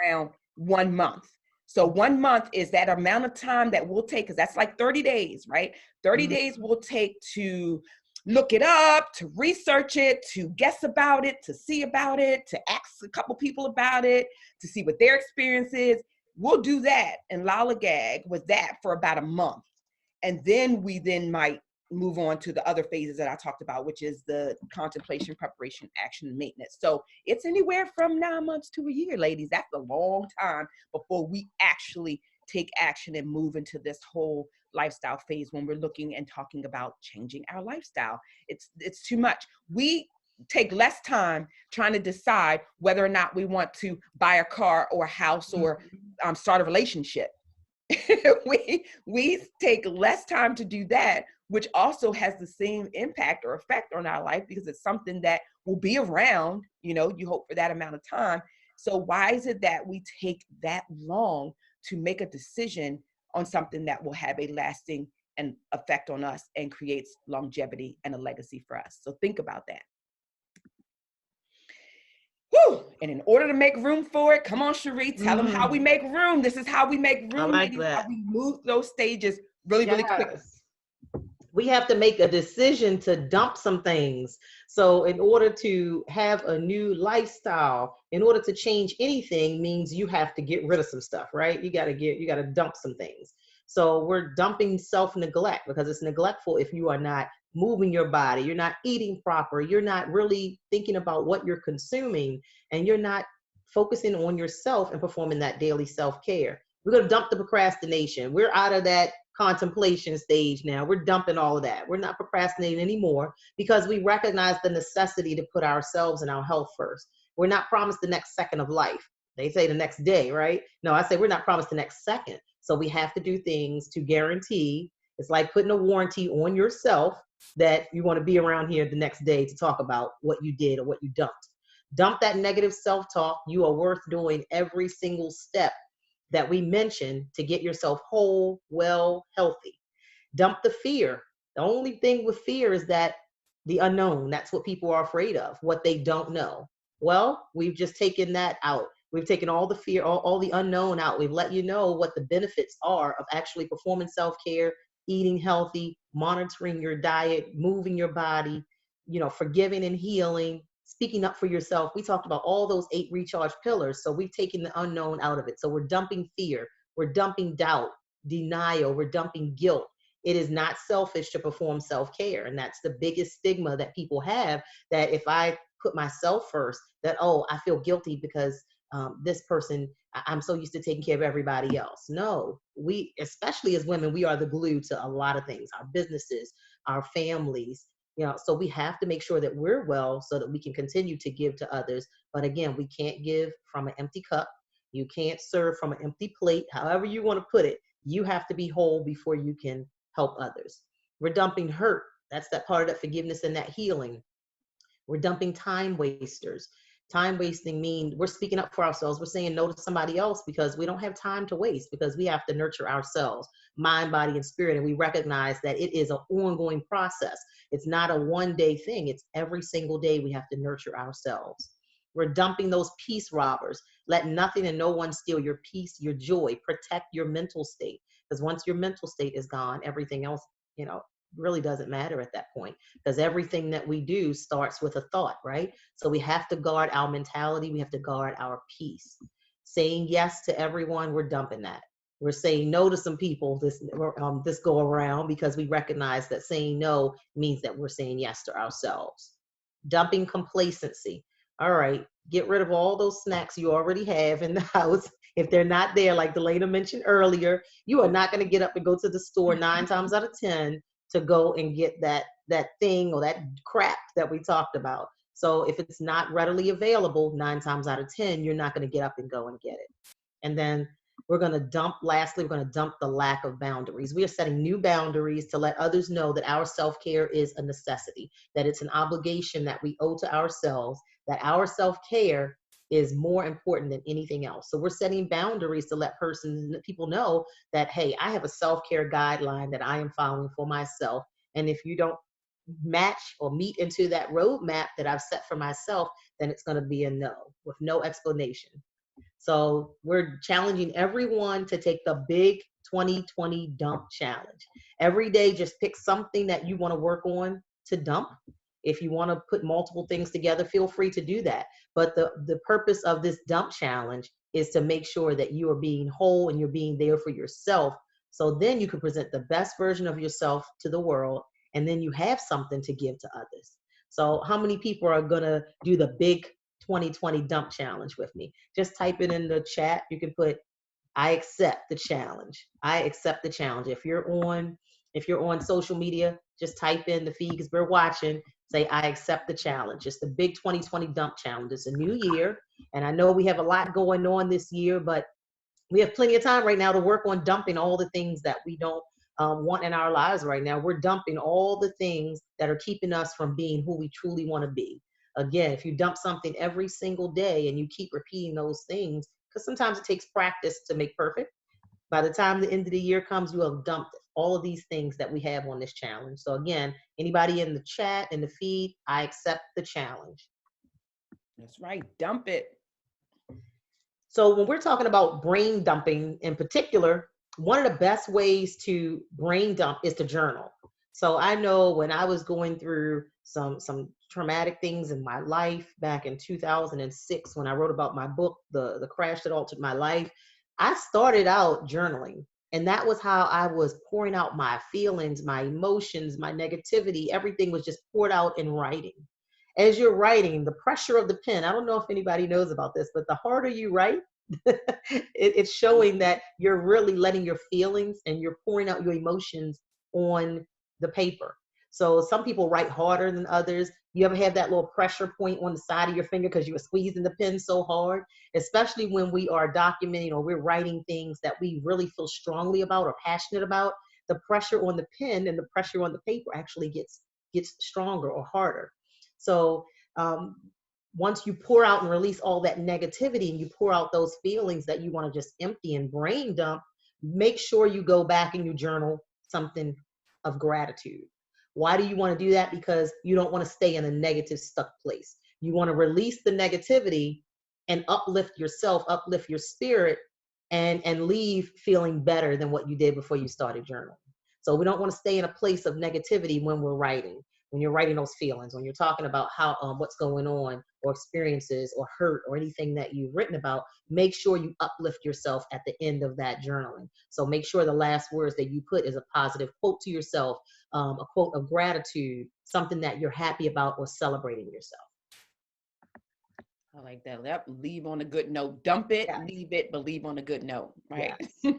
around 1 month. So 1 month is that amount of time that we'll take, because that's like 30 days, right? 30 days we'll take to look it up, to research it, to guess about it, to see about it, to ask a couple people about it, to see what their experience is. We'll do that and lollygag with that for about a month. And then we might move on to the other phases that I talked about, which is the contemplation, preparation, action, and maintenance. So it's anywhere from 9 months to a year, ladies. That's a long time before we actually take action and move into this whole lifestyle phase when we're looking and talking about changing our lifestyle. It's too much. We take less time trying to decide whether or not we want to buy a car or a house or start a relationship. we take less time to do that, which also has the same impact or effect on our life because it's something that will be around, you hope for that amount of time. So why is it that we take that long to make a decision on something that will have a lasting and effect on us and creates longevity and a legacy for us? So think about that. Whew. And in order to make room for it, come on, Cherie, tell them how we make room. This is how we make room, like ladies, that. how we move those stages really quick. We have to make a decision to dump some things. So in order to have a new lifestyle, in order to change anything means you have to get rid of some stuff, right? You got to dump some things. So we're dumping self-neglect because it's neglectful if you are not moving your body, you're not eating proper, you're not really thinking about what you're consuming, and you're not focusing on yourself and performing that daily self-care. We're going to dump the procrastination. We're out of that contemplation stage now. We're dumping all of that. We're not procrastinating anymore because we recognize the necessity to put ourselves and our health first. We're not promised the next second of life. They say the next day, right? No, I say we're not promised the next second. So we have to do things to guarantee. It's like putting a warranty on yourself that you want to be around here the next day to talk about what you did or what you dumped. Dump that negative self-talk. You are worth doing every single step that we mentioned to get yourself whole, well, healthy. Dump the fear. The only thing with fear is that the unknown. That's what people are afraid of, what they don't know. Well, we've just taken that out. We've taken all the fear, all the unknown out. We've let you know what the benefits are of actually performing self-care, eating healthy, monitoring your diet, moving your body, forgiving and healing, speaking up for yourself. We talked about all those 8 recharge pillars. So we've taken the unknown out of it. So we're dumping fear. We're dumping doubt, denial. We're dumping guilt. It is not selfish to perform self-care. And that's the biggest stigma that people have, that if I put myself first, that, oh, I feel guilty because this person, I'm so used to taking care of everybody else. No, we, especially as women, we are the glue to a lot of things, our businesses, our families, so we have to make sure that we're well so that we can continue to give to others. But again, we can't give from an empty cup. You can't serve from an empty plate. However you want to put it, you have to be whole before you can help others. We're dumping hurt. That's that part of that forgiveness and that healing. We're dumping time wasters. Time wasting means we're speaking up for ourselves. We're saying no to somebody else because we don't have time to waste, because we have to nurture ourselves, mind, body, and spirit. And we recognize that it is an ongoing process. It's not a one-day thing. It's every single day we have to nurture ourselves. We're dumping those peace robbers. Let nothing and no one steal your peace, your joy. Protect your mental state. Because once your mental state is gone, everything else, really doesn't matter at that point, because everything that we do starts with a thought, right? So we have to guard our mentality. We have to guard our peace. Saying yes to everyone, we're dumping that. We're saying no to some people this go around, because we recognize that saying no means that we're saying yes to ourselves. Dumping complacency. All right, get rid of all those snacks you already have in the house. If they're not there, like Delayna mentioned earlier, you are not going to get up and go to the store 9 times out of 10 to go and get that thing or that crap that we talked about. So if it's not readily available 9 times out of 10, you're not going to get up and go and get it. And then we're going to dump the lack of boundaries. We are setting new boundaries to let others know that our self-care is a necessity, that it's an obligation that we owe to ourselves, that our self-care is more important than anything else. So we're setting boundaries to let people know that, hey, I have a self-care guideline that I am following for myself. And if you don't match or meet into that roadmap that I've set for myself, then it's going to be a no, with no explanation. So we're challenging everyone to take the big 2020 dump challenge. Every day, just pick something that you want to work on to dump. If you want to put multiple things together, feel free to do that. But the purpose of this dump challenge is to make sure that you are being whole and you're being there for yourself. So then you can present the best version of yourself to the world, and then you have something to give to others. So how many people are going to do the big 2020 dump challenge with me? Just type it in the chat. You can put, I accept the challenge. I accept the challenge. If you're on social media, just type in the feed because we're watching. Say, I accept the challenge. It's the big 2020 dump challenge. It's a new year. And I know we have a lot going on this year, but we have plenty of time right now to work on dumping all the things that we don't want in our lives right now. We're dumping all the things that are keeping us from being who we truly want to be. Again, if you dump something every single day and you keep repeating those things, because sometimes it takes practice to make perfect. By the time the end of the year comes, you have dumped all of these things that we have on this challenge. So again, anybody in the chat, in the feed, I accept the challenge. That's right. Dump it. So when we're talking about brain dumping in particular, one of the best ways to brain dump is to journal. So I know when I was going through some traumatic things in my life back in 2006, when I wrote about my book, The Crash That Altered My Life, I started out journaling. And that was how I was pouring out my feelings, my emotions, my negativity. Everything was just poured out in writing. As you're writing, the pressure of the pen, I don't know if anybody knows about this, but the harder you write, it's showing that you're really letting your feelings and you're pouring out your emotions on the paper. So some people write harder than others. You ever have that little pressure point on the side of your finger because you were squeezing the pen so hard? Especially when we are documenting or we're writing things that we really feel strongly about or passionate about, the pressure on the pen and the pressure on the paper actually gets stronger or harder. So once you pour out and release all that negativity and you pour out those feelings that you want to just empty and brain dump, make sure you go back and you journal something of gratitude. Why do you want to do that? Because you don't want to stay in a negative, stuck place. You want to release the negativity and uplift yourself, uplift your spirit, and leave feeling better than what you did before you started journaling. So we don't want to stay in a place of negativity when we're writing. When you're writing those feelings, when you're talking about how what's going on or experiences or hurt or anything that you've written about, make sure you uplift yourself at the end of that journaling. So make sure the last words that you put is a positive quote to yourself, a quote of gratitude, something that you're happy about or celebrating yourself. I like that. Yep. Leave on a good note. Dump it, Yes. leave it, but leave on a good note, right? Yes.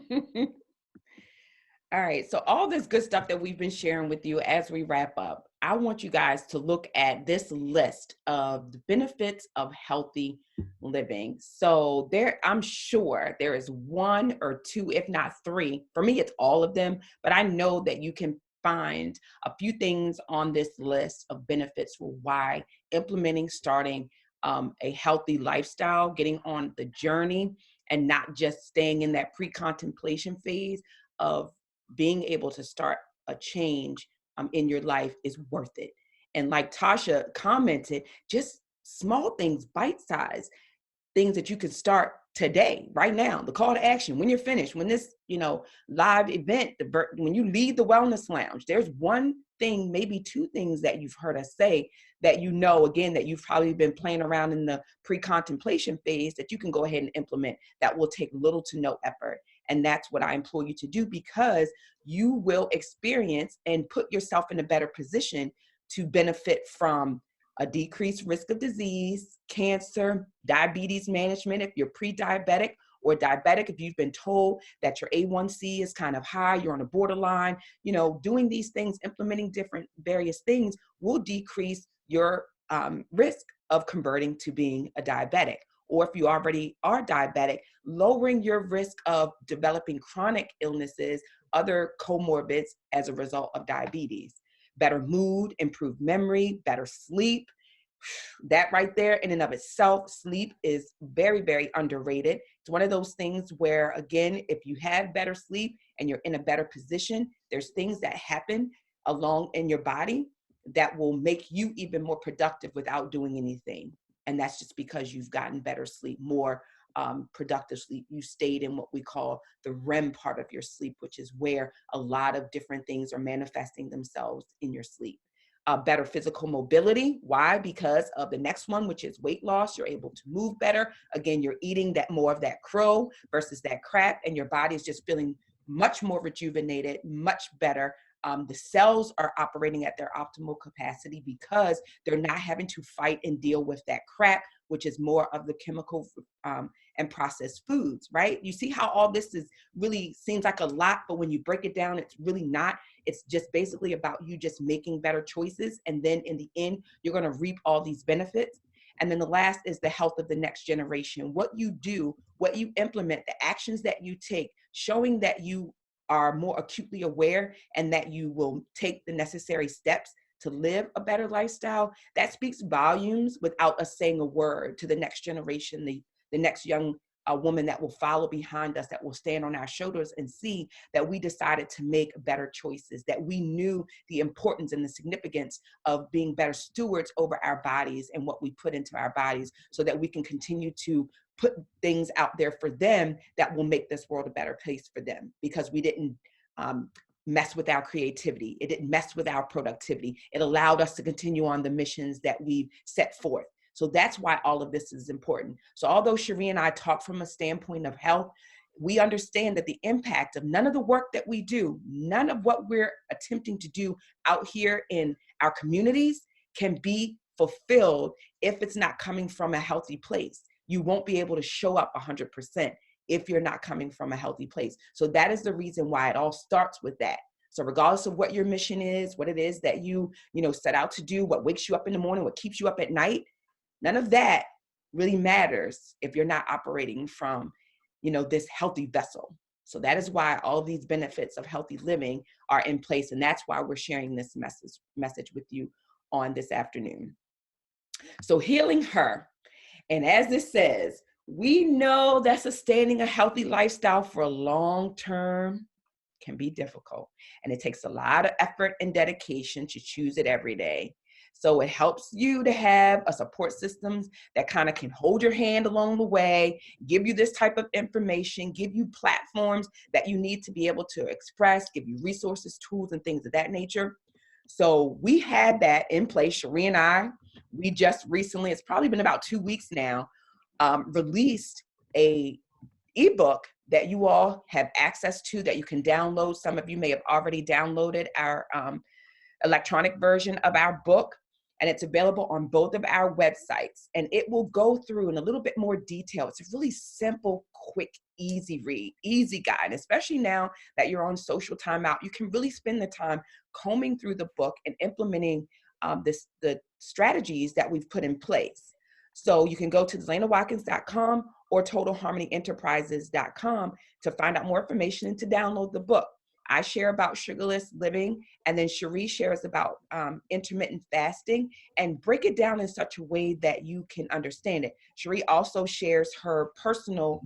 All right. So all this good stuff that we've been sharing with you as we wrap up, I want you guys to look at this list of the benefits of healthy living. So I'm sure there is one or two, if not three. For me, it's all of them, but I know that you can find a few things on this list of benefits for why starting a healthy lifestyle, getting on the journey and not just staying in that pre-contemplation phase of being able to start a change in your life is worth it. And like Tasha commented, just small things, bite-sized things that you can start today, right now. The call to action, when you're finished, when this, live event, when you leave the wellness lounge, there's one thing, maybe two things that you've heard us say that again, that you've probably been playing around in the pre-contemplation phase that you can go ahead and implement that will take little to no effort. And that's what I implore you to do, because you will experience and put yourself in a better position to benefit from a decreased risk of disease, cancer, diabetes management if you're pre-diabetic, or diabetic if you've been told that your A1C is kind of high, you're on a borderline. Doing these things, implementing different various things will decrease your risk of converting to being a diabetic. Or if you already are diabetic, lowering your risk of developing chronic illnesses, other comorbids as a result of diabetes. Better mood, improved memory, better sleep. That right there in and of itself, sleep is very, very underrated. It's one of those things where, again, if you have better sleep and you're in a better position, there's things that happen along in your body that will make you even more productive without doing anything. And that's just because you've gotten better sleep, more productive sleep. You stayed in what we call the REM part of your sleep, which is where a lot of different things are manifesting themselves in your sleep. better physical mobility. Why? Because of the next one, which is weight loss. You're able to move better. Again, you're eating that more of that crow versus that crap, and your body is just feeling much more rejuvenated, much better. The cells are operating at their optimal capacity because they're not having to fight and deal with that crap, which is more of the chemical and processed foods, right? You see how all this is really seems like a lot, but when you break it down, it's really not. It's just basically about you just making better choices. And then in the end, you're going to reap all these benefits. And then the last is the health of the next generation. What you do, what you implement, the actions that you take, showing that you are more acutely aware and that you will take the necessary steps to live a better lifestyle, that speaks volumes without us saying a word to the next generation, the next young woman that will follow behind us, that will stand on our shoulders and see that we decided to make better choices, that we knew the importance and the significance of being better stewards over our bodies and what we put into our bodies, so that we can continue to put things out there for them that will make this world a better place for them, because we didn't mess with our creativity. It didn't mess with our productivity. It allowed us to continue on the missions that we've set forth. So that's why all of this is important. So although Cherie and I talk from a standpoint of health, we understand that the impact of none of the work that we do, none of what we're attempting to do out here in our communities can be fulfilled if it's not coming from a healthy place. You won't be able to show up 100% if you're not coming from a healthy place. So that is the reason why it all starts with that. So regardless of what your mission is, what it is that you set out to do, what wakes you up in the morning, what keeps you up at night, none of that really matters if you're not operating from, this healthy vessel. So that is why all these benefits of healthy living are in place. And that's why we're sharing this message with you on this afternoon. So healing her. And as it says, we know that sustaining a healthy lifestyle for a long term can be difficult. And it takes a lot of effort and dedication to choose it every day. So it helps you to have a support systems that kind of can hold your hand along the way, give you this type of information, give you platforms that you need to be able to express, give you resources, tools, and things of that nature. So we had that in place. Cherie and I, we just recently, it's probably been about 2 weeks now, released a ebook that you all have access to, that you can download. Some of you may have already downloaded our electronic version of our book, and it's available on both of our websites. And it will go through in a little bit more detail. It's a really simple, quick, easy read, easy guide, especially now that you're on social timeout. You can really spend the time combing through the book and implementing the strategies that we've put in place. So you can go to DelaynaWatkins.com or TotalHarmonyEnterprises.com to find out more information and to download the book. I share about sugarless living, and then Cherie shares about intermittent fasting, and break it down in such a way that you can understand it. Cherie also shares her personal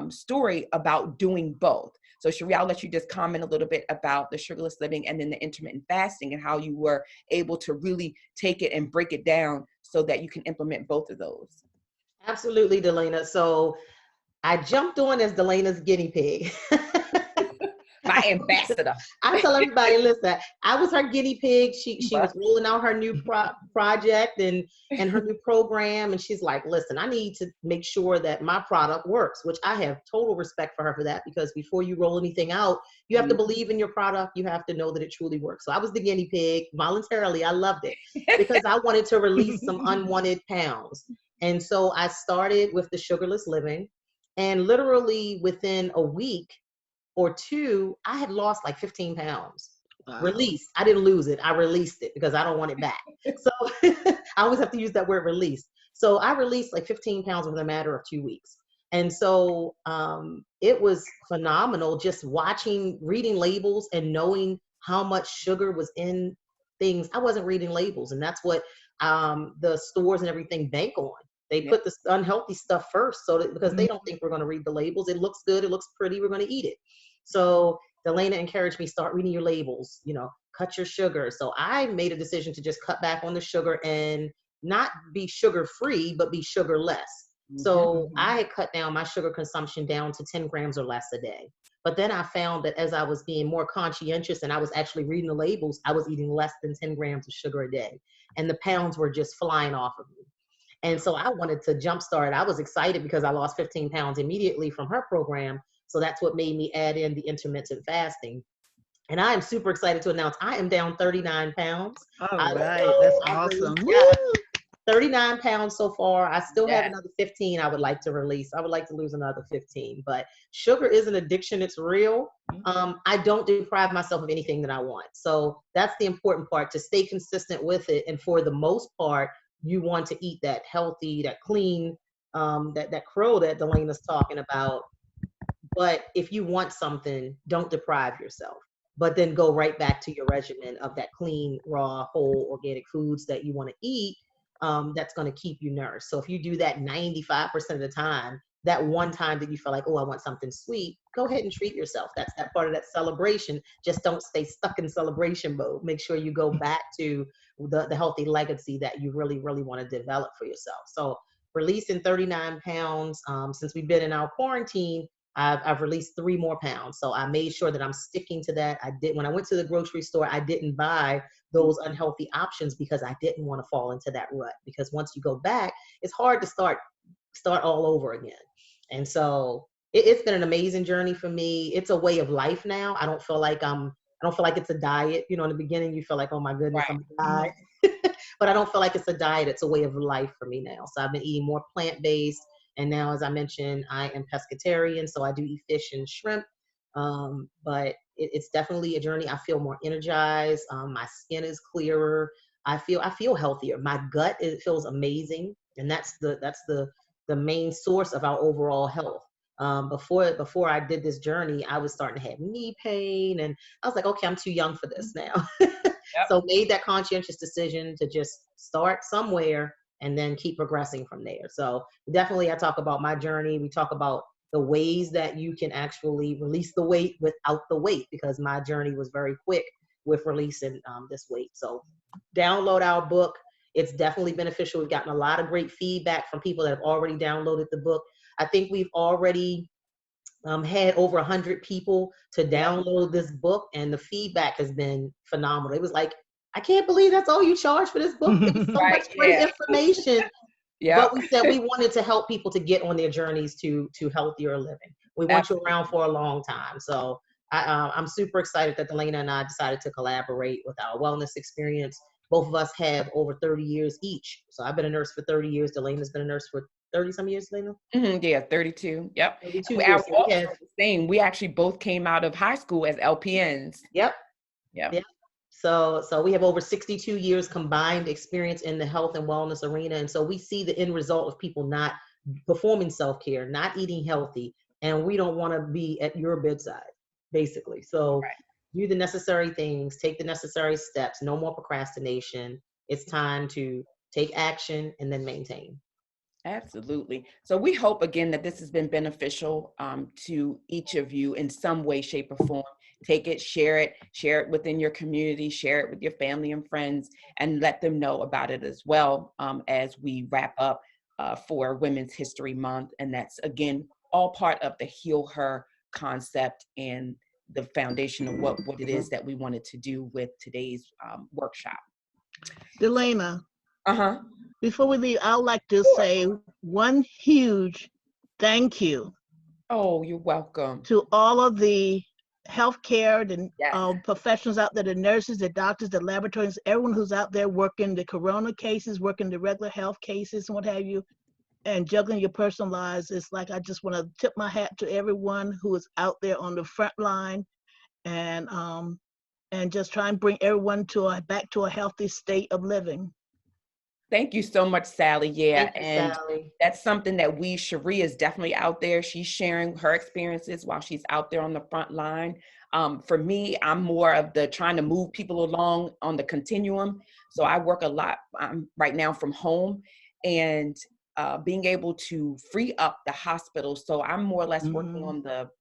story about doing both. So Cherie, I'll let you just comment a little bit about the sugarless living and then the intermittent fasting, and how you were able to really take it and break it down so that you can implement both of those. Absolutely, Delayna. So I jumped on as Delayna's guinea pig. My ambassador. I tell everybody, listen, I was her guinea pig. She was rolling out her new project and her new program. And she's like, listen, I need to make sure that my product works, which I have total respect for her for that, because before you roll anything out, you have to believe in your product. You have to know that it truly works. So I was the guinea pig voluntarily. I loved it because I wanted to release some unwanted pounds. And so I started with the sugarless living, and literally within a week or two, I had lost like 15 pounds. Wow. Released. I didn't lose it. I released it because I don't want it back. So I always have to use that word release. So I released like 15 pounds within a matter of 2 weeks. And so it was phenomenal just reading labels and knowing how much sugar was in things. I wasn't reading labels, and that's what the stores and everything bank on. They put the unhealthy stuff first, so that, because they don't think we're going to read the labels. It looks good, it looks pretty, we're going to eat it. So Delayna encouraged me, start reading your labels, cut your sugar. So I made a decision to just cut back on the sugar and not be sugar free, but be sugar less. So I had cut down my sugar consumption down to 10 grams or less a day. But then I found that as I was being more conscientious and I was actually reading the labels, I was eating less than 10 grams of sugar a day. And the pounds were just flying off of me. And so I wanted to jumpstart. I was excited because I lost 15 pounds immediately from her program. So that's what made me add in the intermittent fasting. And I am super excited to announce I am down 39 pounds. All right, that's awesome. Yeah, 39 pounds so far. I still have Yes. another 15 I would like to release. I would like to lose another 15, but sugar is an addiction. It's real. I don't deprive myself of anything that I want. So that's the important part, to stay consistent with it. And for the most part, you want to eat that healthy, that clean, that crow that Delayna's talking about. But if you want something, don't deprive yourself. But then go right back to your regimen of that clean, raw, whole, organic foods that you want to eat. That's going to keep you nourished. So if you do that 95% of the time, that one time that you feel like, oh, I want something sweet, go ahead and treat yourself. That's that part of that celebration. Just don't stay stuck in celebration mode. Make sure you go back to the healthy legacy that you really, really want to develop for yourself. So releasing 39 pounds, since we've been in our quarantine, I've released 3 more pounds. So I made sure that I'm sticking to that. When I went to the grocery store, I didn't buy those unhealthy options because I didn't want to fall into that rut. Because once you go back, it's hard to start all over again. And so it's been an amazing journey for me. It's a way of life now. I don't feel like it's a diet. You know, in the beginning, you feel like, oh my goodness, Right. I'm gonna die. But I don't feel like it's a diet. It's a way of life for me now. So I've been eating more plant-based. And now, as I mentioned, I am pescatarian, so I do eat fish and shrimp. But it's definitely a journey. I feel more energized. My skin is clearer. I feel healthier. My gut, it feels amazing, and that's the main source of our overall health. Before I did this journey, I was starting to have knee pain, and I was like, okay, I'm too young for this now. So made that conscientious decision to just start somewhere and then keep progressing from there. So definitely I talk about my journey. We talk about the ways that you can actually release the weight without the weight, because my journey was very quick with releasing this weight. So download our book. It's definitely beneficial. We've gotten a lot of great feedback from people that have already downloaded the book. I think we've already had over 100 people to download this book, and the feedback has been phenomenal. It was like, I can't believe that's all you charge for this book. It was so Right, much great information. Yeah. But we said we wanted to help people to get on their journeys to healthier living. We want you around for a long time. So I'm super excited that Delayna and I decided to collaborate with our wellness experience. Both of us have over 30 years each. So I've been a nurse for 30 years. Delayna's been a nurse for 30 some years, Delayna? Yeah, 32. Yep. 32 And years. So we also have, the same. We actually both came out of high school as LPNs. yep. Yep. Yep. So we have over 62 years combined experience in the health and wellness arena. And so we see the end result of people not performing self-care, not eating healthy, and we don't want to be at your bedside, basically. So do the necessary things, take the necessary steps, no more procrastination. It's time to take action and then maintain. Absolutely. So we hope again that this has been beneficial to each of you in some way, shape, or form. Take it, share it within your community, share it with your family and friends, and let them know about it as well as we wrap up for Women's History Month. And that's again all part of the Heal Her concept and the foundation of what it is that we wanted to do with today's workshop. Delayna. Uh-huh. Before we leave, I would like to say one huge thank you. Oh, you're welcome. To all of the healthcare, the professionals out there, the nurses, the doctors, the laboratories, everyone who's out there working the corona cases, working the regular health cases and what have you, and juggling your personal lives. It's like I just want to tip my hat to everyone who is out there on the front line and just try and bring everyone back to a healthy state of living. Thank you so much, Sally. Yeah, Thank you, and Sally. that's something that H.E.A.L is definitely out there. She's sharing her experiences while she's out there on the front line. For me, I'm more of the trying to move people along on the continuum. So I work a lot right now from home, and being able to free up the hospital. So I'm more or less working on the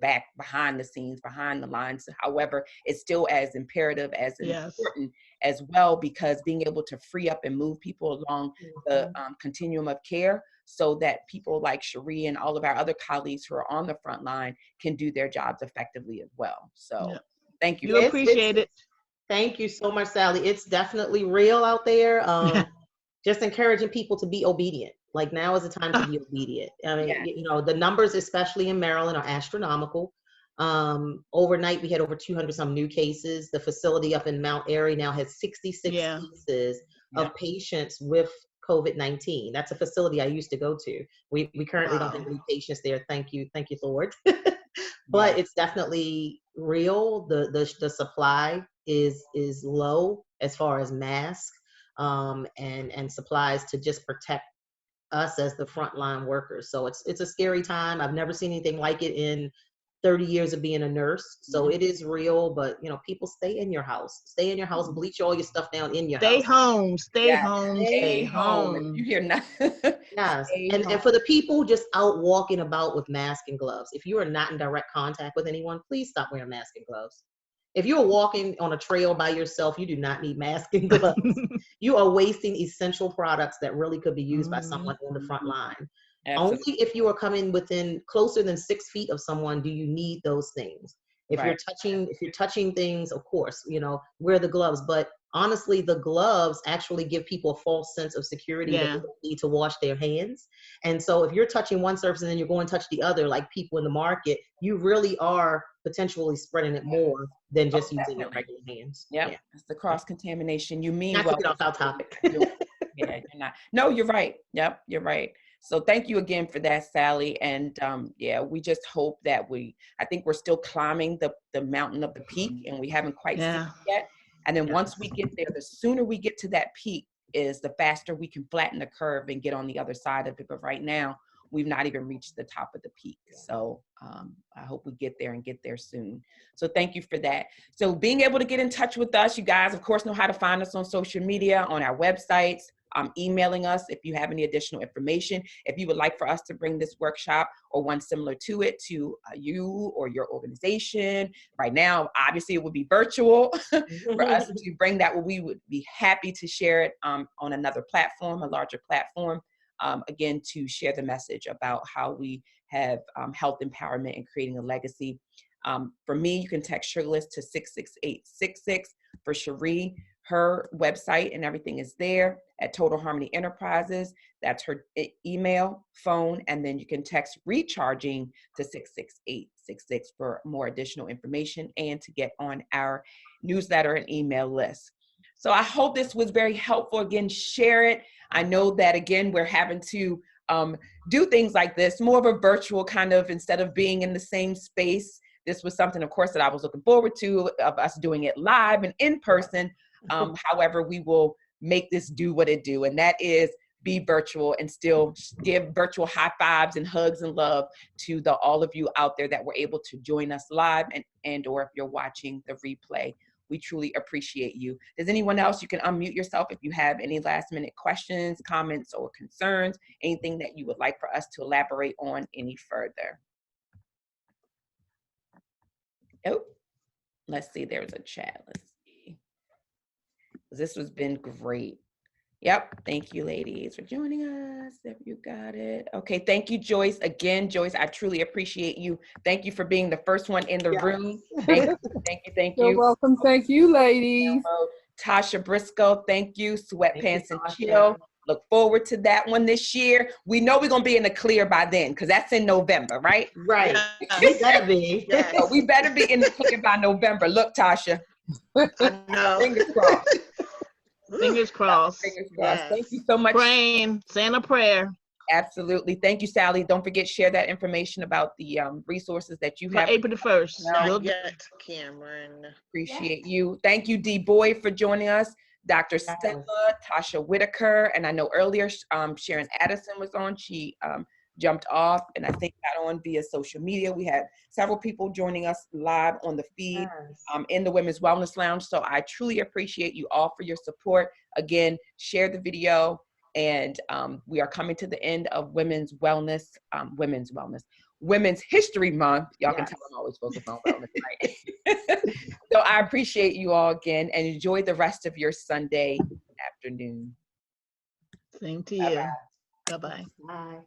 back, behind the scenes, behind the lines. However, it's still as imperative as important as well, because being able to free up and move people along the continuum of care so that people like Cherie and all of our other colleagues who are on the front line can do their jobs effectively as well. So Yeah. thank you. You appreciate it. Thank you so much, Sally. It's definitely real out there. Just encouraging people to be obedient. Like, now is the time to be obedient. I mean, Yeah. you know, the numbers, especially in Maryland, are astronomical. Overnight, we had over 200 some new cases. The facility up in Mount Airy now has 66 Yeah. cases Yeah. of patients with COVID-19. That's a facility I used to go to. We currently don't have Wow. any patients there. Thank you, Lord. Yeah. But it's definitely real. The supply is low as far as masks, and supplies to just protect us as the frontline workers. So it's a scary time. I've never seen anything like it in 30 years of being a nurse. So it is real, but you know, people stay in your house. Stay in your house, bleach all your stuff down in your Stay house. home. Stay Yeah. home. Stay Stay home. If you home. hear nothing, Yes. stay And home. for the people just out walking about with masks and gloves, if you are not in direct contact with anyone, please stop wearing masks and gloves. If you're walking on a trail by yourself, you do not need masks and gloves. You are wasting essential products that really could be used by someone on the front line. Only Absolutely. if you are coming within closer than 6 feet of someone do you need those things. If Right. you're touching things, of course, you know, wear the gloves. But honestly, the gloves actually give people a false sense of security that Yeah. they don't need to wash their hands. And so if you're touching one surface and then you're going to touch the other, like people in the market, you really are potentially spreading it more than just using your Definitely. regular hands. Yep. Yeah. It's the cross contamination. You mean Not to well. get off our topic. Yeah, you're not. No, you're right. Yep, you're right. So thank you again for that, Sally. And yeah, we just hope that I think we're still climbing the mountain of the peak, and we haven't quite seen Yeah. it yet. And then once we get there, the sooner we get to that peak is the faster we can flatten the curve and get on the other side of it. But right now, we've not even reached the top of the peak. So I hope we get there and get there soon. So thank you for that. So being able to get in touch with us, you guys, of course, know how to find us on social media, on our websites, emailing us if you have any additional information. If you would like for us to bring this workshop or one similar to it to you or your organization, right now, obviously it would be virtual for us to bring that, we would be happy to share it on another platform, a larger platform, again, to share the message about how we have health empowerment and creating a legacy. For me, you can text Sugarless to 66866. For Cherie, her website and everything is there at Total Harmony Enterprises. That's her email, phone, and then you can text recharging to 66866 for more additional information and to get on our newsletter and email list. So I hope this was very helpful. Again, share it. I know that, again, we're having to do things like this, more of a virtual kind of, instead of being in the same space. This was something, of course, that I was looking forward to, of us doing it live and in person. However, we will make this do what it do, and that is be virtual and still give virtual high fives and hugs and love to all of you out there that were able to join us live and or if you're watching the replay. We truly appreciate you. Does anyone else, you can unmute yourself if you have any last minute questions, comments, or concerns, anything that you would like for us to elaborate on any further. Oh, let's see, there's a chat. Let's see. This has been great. Yep. Thank you, ladies, for joining us. If you got it. Okay. Thank you, Joyce. Again, Joyce, I truly appreciate you. Thank you for being the first one in the room. Thank you. Thank you. Thank you. You're welcome. Thank you, ladies. Tasha Briscoe, thank you. Sweatpants and Tasha. Chill. Look forward to that one this year. We know we're going to be in the clear by then because that's in November, right? Right. Yes. We better be. Yes. So we better be in the clear by November. Look, Tasha. I know. Fingers crossed. Fingers crossed. Fingers crossed. Yes. Thank you so much. Praying, saying a prayer. Absolutely. Thank you, Sally. Don't forget, share that information about the resources that you For have. April the 1st. Not We'll do. yet, Cameron. Appreciate you. Thank you, D. Boyd, for joining us. Dr. Stella, Tasha Whitaker, and I know earlier Sharon Addison was on. She jumped off and I think got on via social media. We had several people joining us live on the feed in the Women's Wellness Lounge. So I truly appreciate you all for your support. Again, share the video. And we are coming to the end of Women's History Month. Y'all can tell I'm always focused on wellness, right? So I appreciate you all again and enjoy the rest of your Sunday afternoon. Same to Bye-bye. you. Bye-bye. Bye.